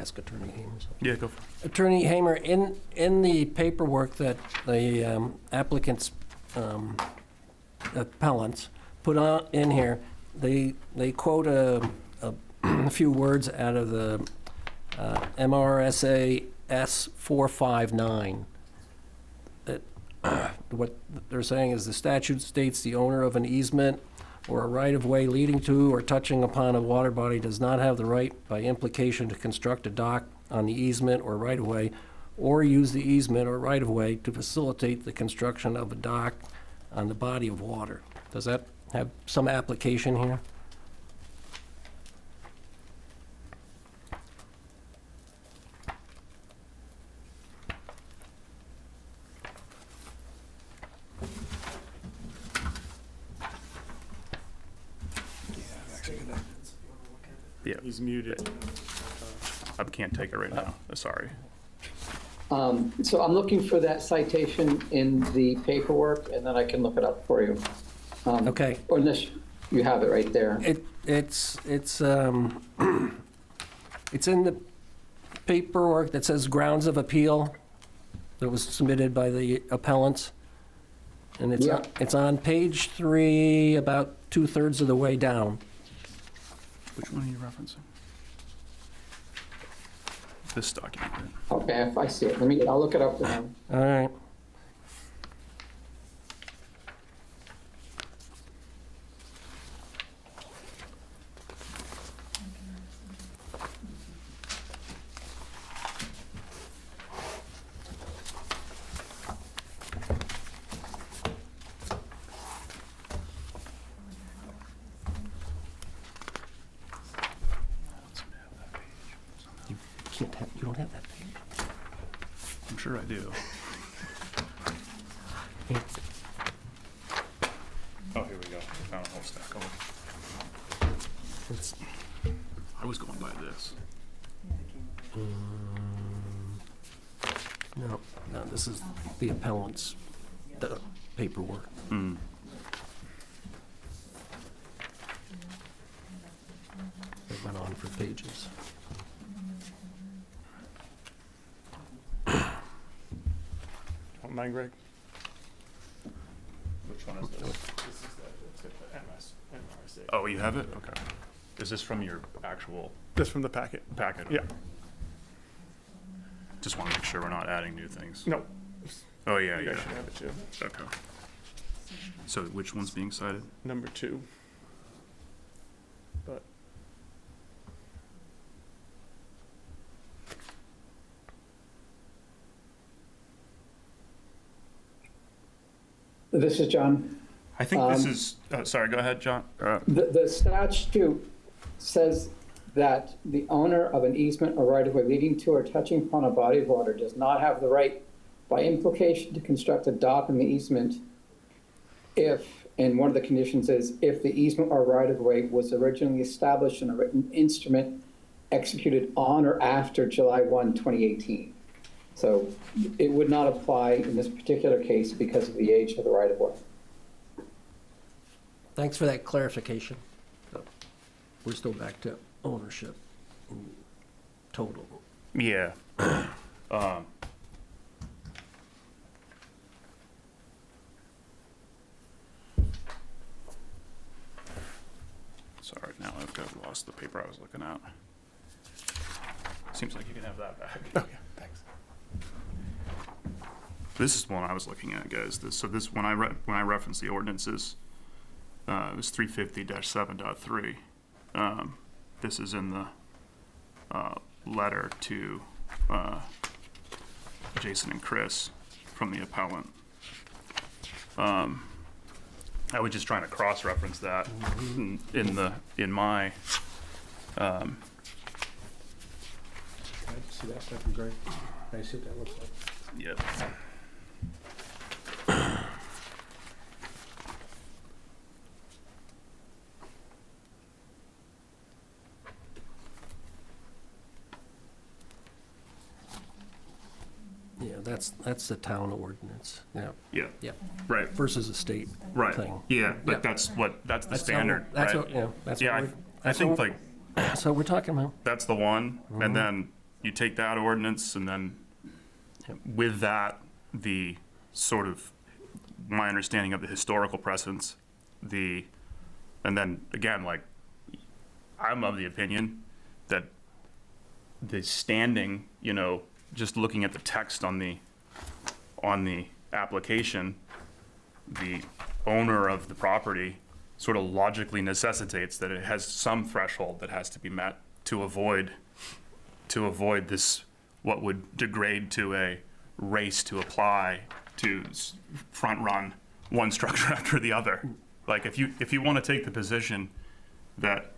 ask Attorney Hamer something? Yeah, go for it. Attorney Hamer, in the paperwork that the applicants, appellants put on in here, they quote a few words out of the MRSA S459. What they're saying is the statute states the owner of an easement or a right-of-way leading to or touching upon a water body does not have the right by implication to construct a dock on the easement or right-of-way or use the easement or right-of-way to facilitate the construction of a dock on the body of water. Does that have some application here? Yeah, He's muted. I can't take it right now. Sorry. So I'm looking for that citation in the paperwork, and then I can look it up for you. Okay. Or unless you have it right there. It's in the paperwork that says grounds of appeal that was submitted by the appellants. And Yeah. it's on page 3, about 2/3 of the way down. Which one are you referencing? This document. Right? Okay, if I see it, I'll look it up now. All right. You don't have that page. I'm sure I do. Oh, here we go. Found a whole stack of them. It's, I was going by this. no, this is the appellant's the paperwork. Mm. It went on for pages. Don't mind, Greg? Which one is this? This is the MRSA. Oh, you have it? Okay. Is this from your actual This from the packet. packet? Yeah. Just want to make sure we're not adding new things. No, Oh, yeah, you yeah. guys should have it too. Okay. So which one's being cited? Number 2. But This is John. I think this is, sorry, go ahead, John. The statute says that the owner of an easement or right-of-way leading to or touching upon a body of water does not have the right by implication to construct a dock in the easement if, and one of the conditions is, if the easement or right-of-way was originally established in a written instrument executed on or after July 1, 2018. So it would not apply in this particular case because of the age of the right-of-way. Thanks for that clarification. We're still back to ownership in total. Yeah. Sorry, now I've lost the paper I was looking at. Seems like you can have that back. oh yeah, thanks. This is the one I was looking at, guys. So this, when I reference the ordinances, it was 350-7.3. This is in the letter to Jason and Chris from the appellant. I was just trying to cross-reference that in my. Can I see that stuff from Greg? Can I see what that looks like? Yep. Yeah, that's the town ordinance. Yeah, Yeah. yeah. Right. Versus a state Right. thing. Yeah, but Yeah. that's the That's standard. That's right? what, yeah, that's Yeah, what I that's think what- like So we're talking about. that's the one, and then you take that ordinance, and then with that, the sort of, my understanding of the historical precedents, and then again, like, I'm of the opinion that the standing, you know, just looking at the text on the application, the owner of the property sort of logically necessitates that it has some threshold that has to be met to avoid this, what would degrade to a race to apply to front run one structure after the other. Like, if you want to take the position that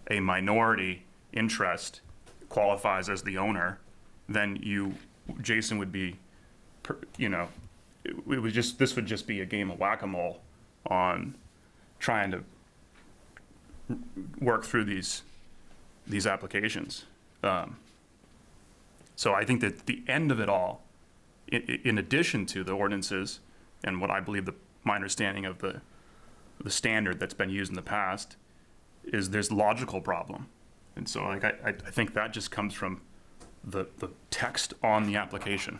a minority interest qualifies as the owner, then Jason would be, you know, this would just be a game of whack-a-mole on trying to work through these applications. So I think that the end of it all, in addition to the ordinances and what I believe my understanding of the standard that's been used in the past, is there's logical problem. And so like I think that just comes from the text on the application.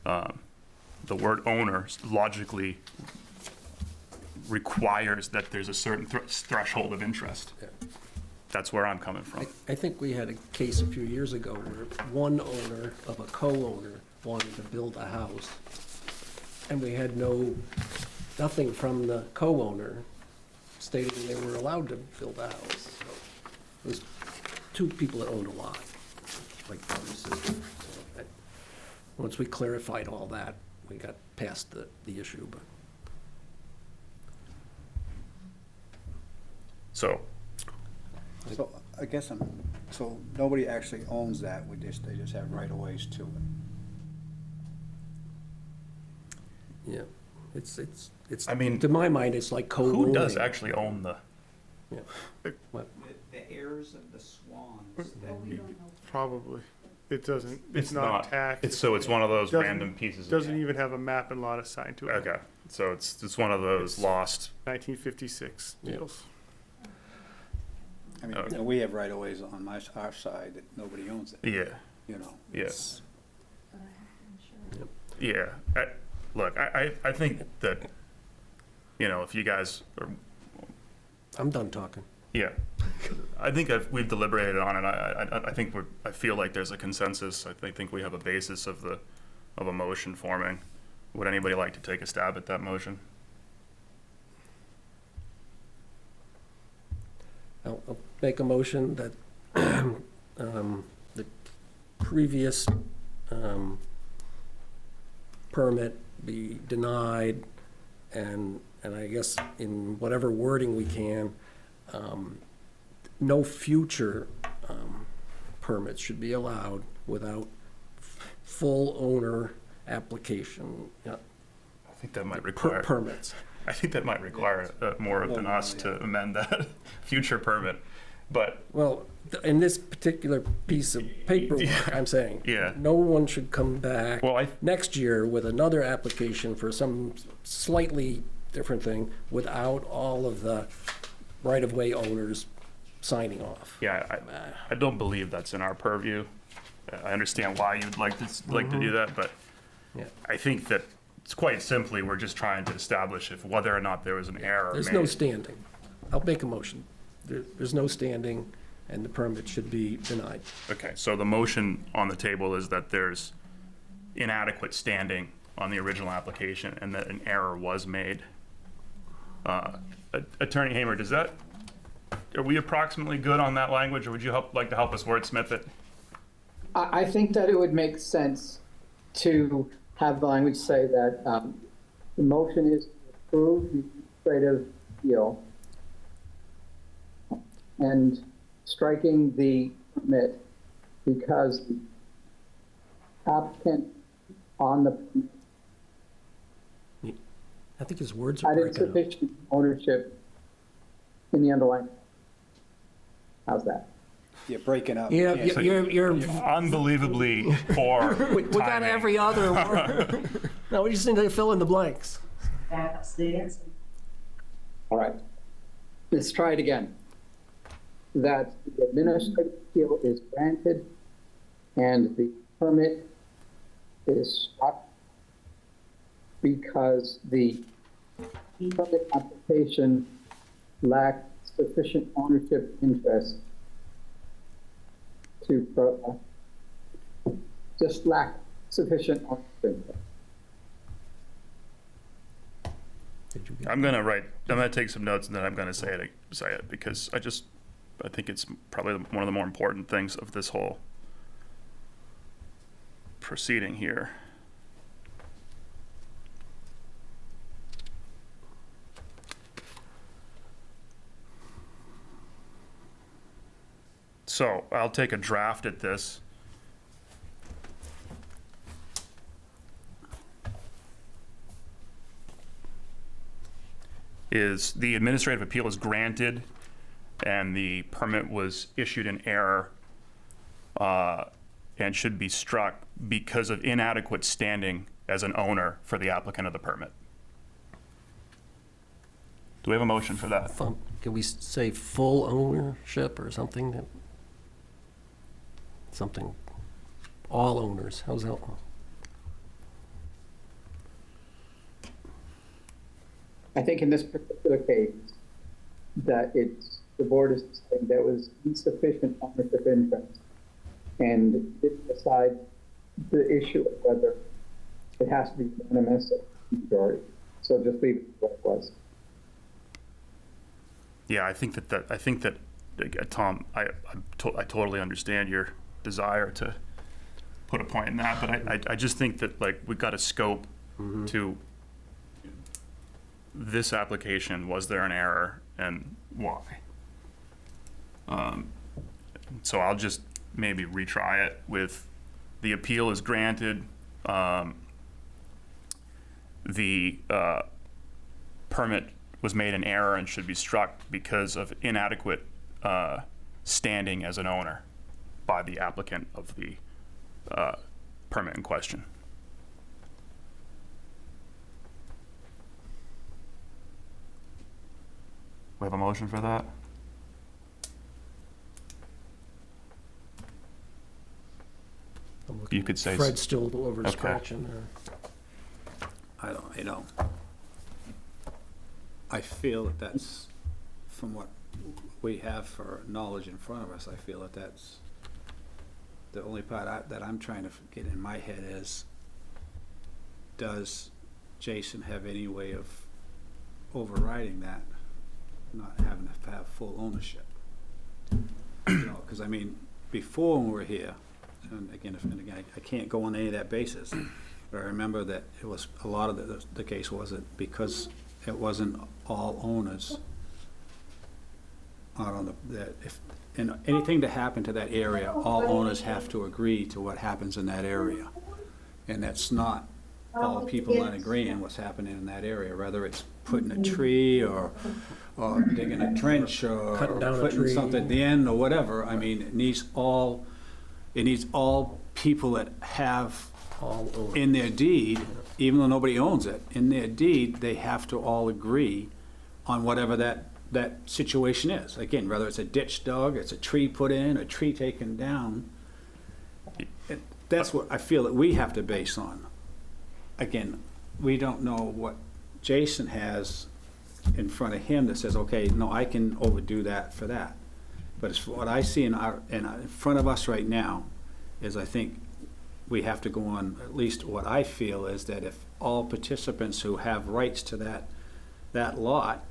The word owner logically requires that there's a certain threshold of interest. Yeah. That's where I'm coming from. I think we had a case a few years ago where one owner of a co-owner wanted to build a house, and we had nothing from the co-owner stating they were allowed to build a house. So it was two people that owned a lot, like brother and sister. So once we clarified all that, we got past the issue. But So So I guess so nobody actually owns that, they just have right-of-ways to it. yeah, it's. I mean, to my mind, it's like co-owning. who does actually own the? Yeah. What? The heirs of the Swans. Probably. It doesn't, It's it's not taxed. It's one of those Doesn't- random pieces. Doesn't even have a map and lot assigned to it. Okay, so it's one of those It's- lost. 1956 deals. I mean, Okay. you know, we have right-of-ways on our side that nobody owns it, Yeah. you know. Yes. Yeah. Look, I think that, you know, if you guys are, I'm done talking. yeah, I think we've deliberated on it. I think I feel like there's a consensus. I think we have a basis of a motion forming. Would anybody like to take a stab at that motion? I'll make a motion that the previous permit be denied, and I guess in whatever wording we can, no future permits should be allowed without full owner application, I think that might require. permits. I think that might require more than us to amend that future permit, but Well, in this particular piece of paperwork, I'm saying, Yeah. no one should come back Well, next year with another application for some slightly different thing without all of the right-of-way owners signing off. yeah, I don't believe that's in our purview. I understand why you'd like to do that, but Yeah. I think that it's quite simply, we're just trying to establish if whether or not there was an error There's made. no standing. I'll make a motion. There's no standing, and the permit should be denied. Okay, so the motion on the table is that there's inadequate standing on the original application and that an error was made. Attorney Hamer, are we approximately good on that language, or would you like to help us wordsmith it? I think that it would make sense to have the language say that the motion is to approve the administrative appeal and striking the permit because the applicant on the permit I think his words are had breaking up. insufficient ownership in the underlying. How's that? You're breaking up. Yeah, Yeah. you're, Unbelievably poor we got timing. every other word. No, we just need to fill in the blanks. All right. Let's try it again. That the administrative appeal is granted and the permit is struck because the permit application lacked sufficient ownership interest to just lack sufficient ownership interest. I'm gonna take some notes and then I'm gonna say it because I think it's probably one of the more important things of this whole proceeding here. So I'll take a draft at this. Is the administrative appeal is granted and the permit was issued in error and should be struck because of inadequate standing as an owner for the applicant of the permit. Do we have a motion for that? Can we say full ownership or something? Something, all owners, how's that? I think in this particular case, that the board is saying there was insufficient ownership interest and did decide the issue of whether it has to be unanimous or majority. So just leave it what it was. Yeah, I think that Tom, I totally understand your desire to put a point in that, but I just think that like we've got a scope to this application. Was there an error and why? So I'll just maybe retry it with the appeal is granted. The permit was made in error and should be struck because of inadequate standing as an owner by the applicant of the permit in question. We have a motion for that? You could say. Fred's still over Okay. scratching there. I feel that that's, from what we have for knowledge in front of us, I feel that that's, the only part that I'm trying to get in my head is, does Jason have any way of overriding that, not having to have full ownership? You know, because I mean, before when we were here, and again, I can't go on any of that basis, but I remember that it was, a lot of the case was it because it wasn't all owners out on that if, and anything to happen to that area, all owners have to agree to what happens in that area. And that's not all people not agreeing what's happening in that area, whether it's putting a tree or digging a trench or Cutting down a putting tree. something at the end or whatever. I mean, it needs all people that have All owners. in their deed, even though nobody owns it, in their deed, they have to all agree on whatever that situation is. Again, whether it's a ditch dug, it's a tree put in, a tree taken down. That's what I feel that we have to base on. Again, we don't know what Jason has in front of him that says, okay, no, I can overdo that for that. But it's what I see in front of us right now is I think we have to go on, at least what I feel is that if all participants who have rights to that lot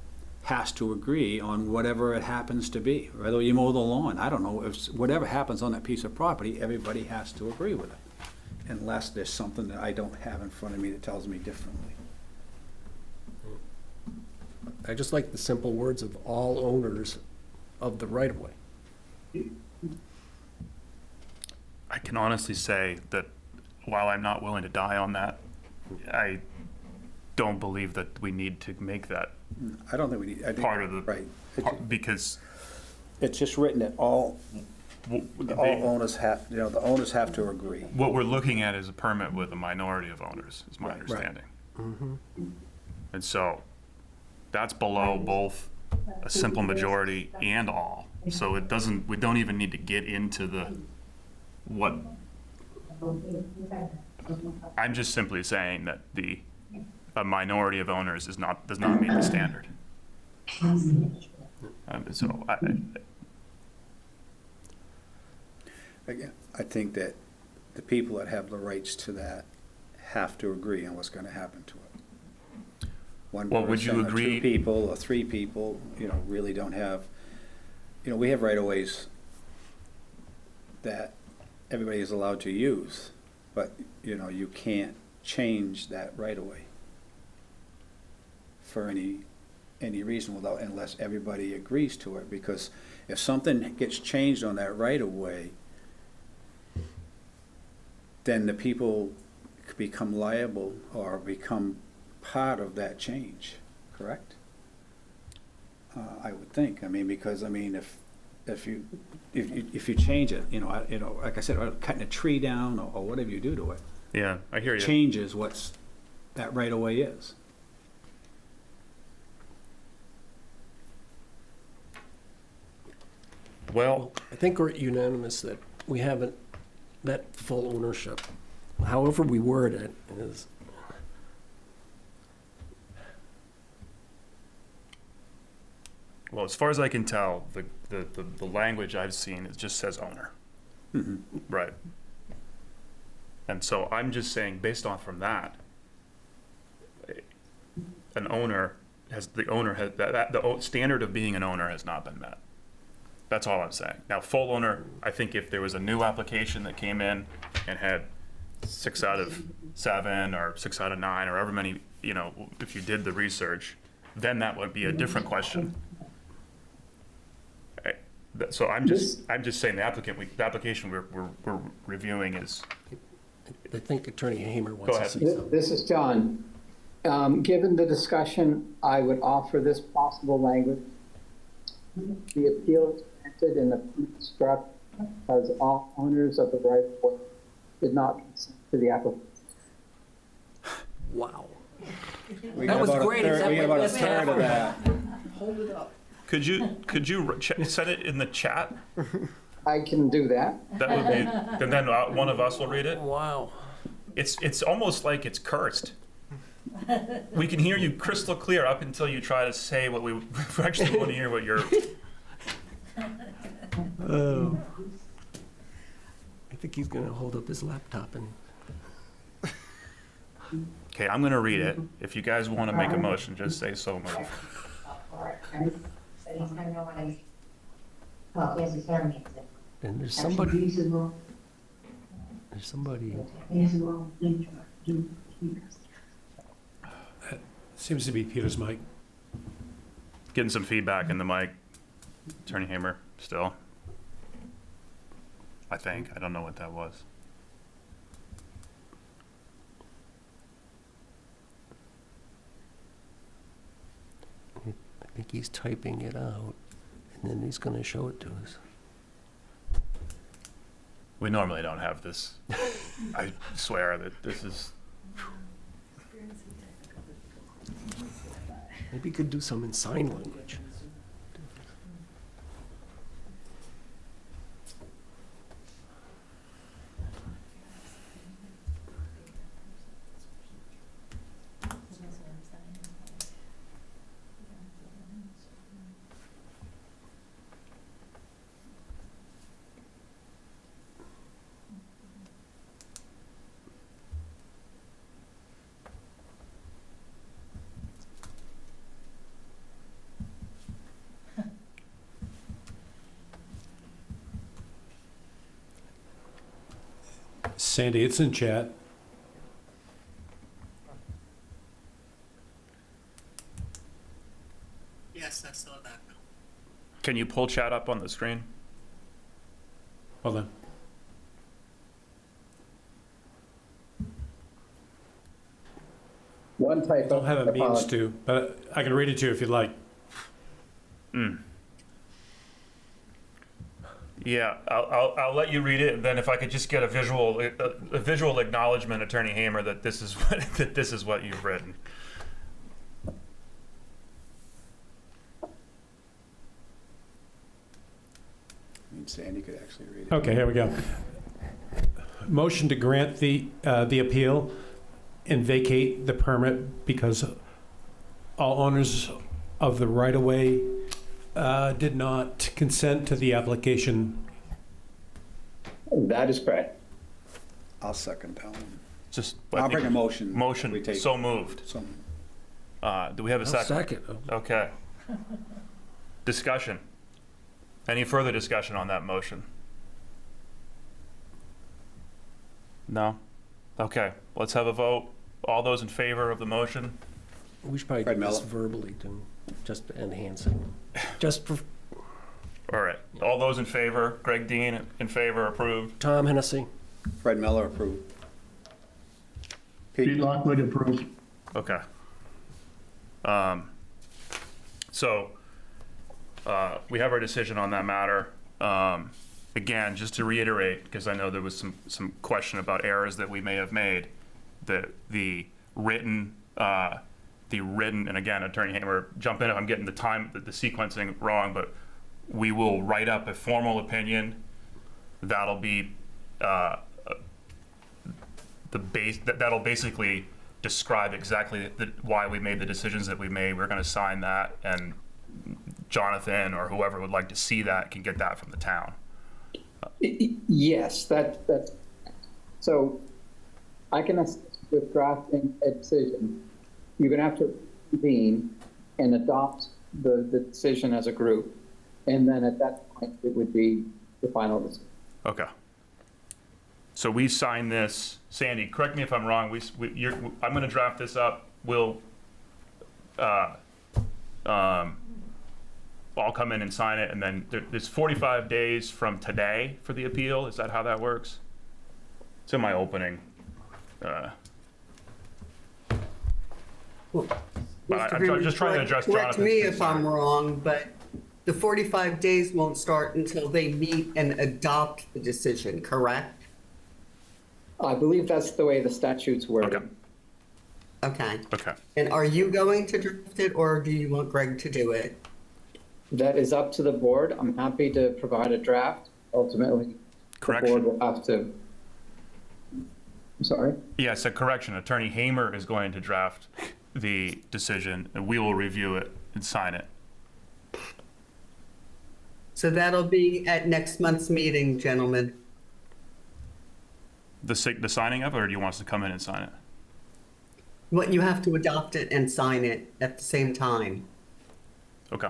has to agree on whatever it happens to be, whether you mow the lawn, I don't know, if whatever happens on that piece of property, everybody has to agree with it, unless there's something that I don't have in front of me that tells me differently. I just like the simple words of all owners of the right-of-way. I can honestly say that while I'm not willing to die on that, I don't believe that we need to make that I don't think we need, I think. part of the, Right. because It's just written that all the owners have, the owners have to agree. what we're looking at is a permit with a minority of owners, is my Right. understanding. And so that's below both a simple majority and all. So we don't even need to get into what I'm just simply saying that a minority of owners does not meet the standard. So Again, I think that the people that have the rights to that have to agree on what's gonna happen to it. One Well, would you person or agree- 2 people or 3 people, really don't have, we have right-of-ways that everybody is allowed to use, but, you can't change that right-of-way for any reason unless everybody agrees to it, because if something gets changed on that right-of-way, then the people could become liable or become part of that change, correct? I would think, because, if you change it, like I said, cutting a tree down or whatever you do to it, yeah, I hear you. changes what's that right-of-way is. Well, I think we're unanimous that we haven't met full ownership. However we word it is, well, as far as I can tell, the language I've seen, it just says owner. Right. And so I'm just saying, based on from that, the standard of being an owner has not been met. That's all I'm saying. Now, full owner, I think if there was a new application that came in and had 6 out of 7 or 6 out of 9 or however many, if you did the research, then that would be a different question. So I'm just saying the application we're reviewing is. I think Attorney Hamer Go wants to ahead. say something. This is John. Given the discussion, I would offer this possible language. The appeal is granted in the struck as all owners of the right of way did not consent to the application. Wow. We That got was about a great, third- except We got we about a missed third half of of that. Hold it up. Could you set it in the chat? I can do that. That would be, and then one of us will read it. Wow. It's almost like it's cursed. We can hear you crystal clear up until you try to say what we actually want to hear what you're. Oh. I think he's gonna hold up his laptop and. Okay, I'm gonna read it. If you guys want to make a motion, just say so moved. And there's somebody. Seems to be Peter's mic. Getting some feedback in the mic. Attorney Hamer, still. I think. I don't know what that was. I think he's typing it out, and then he's gonna show it to us. We normally don't have this. I swear that this is. Maybe he could do some in sign language. Sandy, it's in chat. Yes, that's still back now. Can you pull chat up on the screen? Hold on. One typo. Don't have a means to, but I can read it to you if you'd like. Yeah, I'll let you read it, and then if I could just get a visual acknowledgement, Attorney Hamer, that this is what you've written. Sandy could actually read it. Okay, here we go. motion to grant the appeal and vacate the permit because all owners of the right-of-way did not consent to the application. That is correct. I'll second that one. Just. I'll bring a motion. We Motion, take so moved. some. Do we have a I'll second? second. Okay. Discussion. Any further discussion on that motion? No? Okay, let's have a vote. All those in favor of the motion? We should probably Fred do this Miller. verbally to just enhance it. Just for All right, all those in favor? Greg Dean in favor, approved? Tom Hennessy. Fred Miller approved. Pete Lockwood approved. Okay. So, we have our decision on that matter. Again, just to reiterate, because I know there was some question about errors that we may have made, the written, and again, Attorney Hamer, jump in if I'm getting the sequencing wrong, but we will write up a formal opinion. That'll be that'll basically describe exactly why we made the decisions that we made. We're going to sign that, and Jonathan or whoever would like to see that can get that from the town. Yes, that's, so I can assist with drafting a decision. You're gonna have to convene and adopt the decision as a group. And then at that point, it would be the final decision. Okay. So we sign this. Sandy, correct me if I'm wrong. I'm going to draft this up. We'll all come in and sign it, and then there's 45 days from today for the appeal. Is that how that works? It's in my opening. But I'm just trying to address Jonathan's Correct me if concern. I'm wrong, but the 45 days won't start until they meet and adopt the decision, correct? I believe that's the way the statute's worded. Okay. Okay. And are you going to draft it, or do you want Greg to do it? That is up to the board. I'm happy to provide a draft. Ultimately, Correction. the board will have to. I'm sorry? Yes, a correction. Attorney Hamer is going to draft the decision, and we will review it and sign it. So that'll be at next month's meeting, gentlemen. The signing of it, or do you want us to come in and sign it? What, you have to adopt it and sign it at the same time. Okay.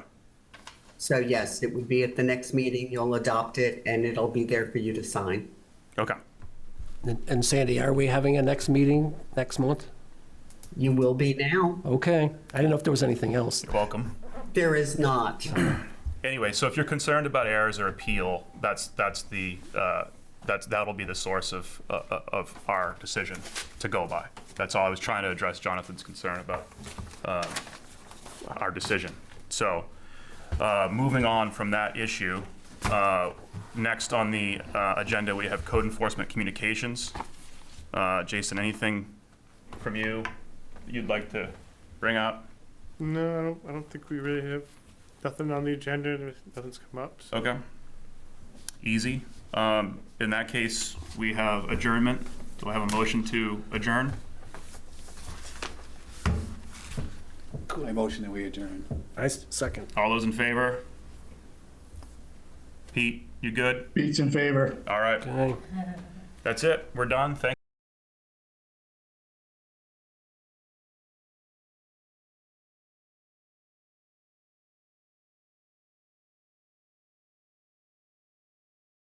So yes, it would be at the next meeting, you'll adopt it, and it'll be there for you to sign. Okay. And Sandy, are we having a next meeting next month? You will be now. Okay. I didn't know if there was anything else. You're welcome. There is not. Anyway, so if you're concerned about errors or appeal, that'll be the source of our decision to go by. That's all I was trying to address Jonathan's concern about our decision. So, moving on from that issue, next on the agenda we have code enforcement communications. Jason, anything from you you'd like to bring up? No, I don't think we really have nothing on the agenda. Nothing's come up. So. Okay. Easy. In that case, we have adjournment. Do I have a motion to adjourn? I motion that we adjourn. I second. All those in favor? Pete, you good? Pete's in favor. All right. Okay. That's it. We're done. Thank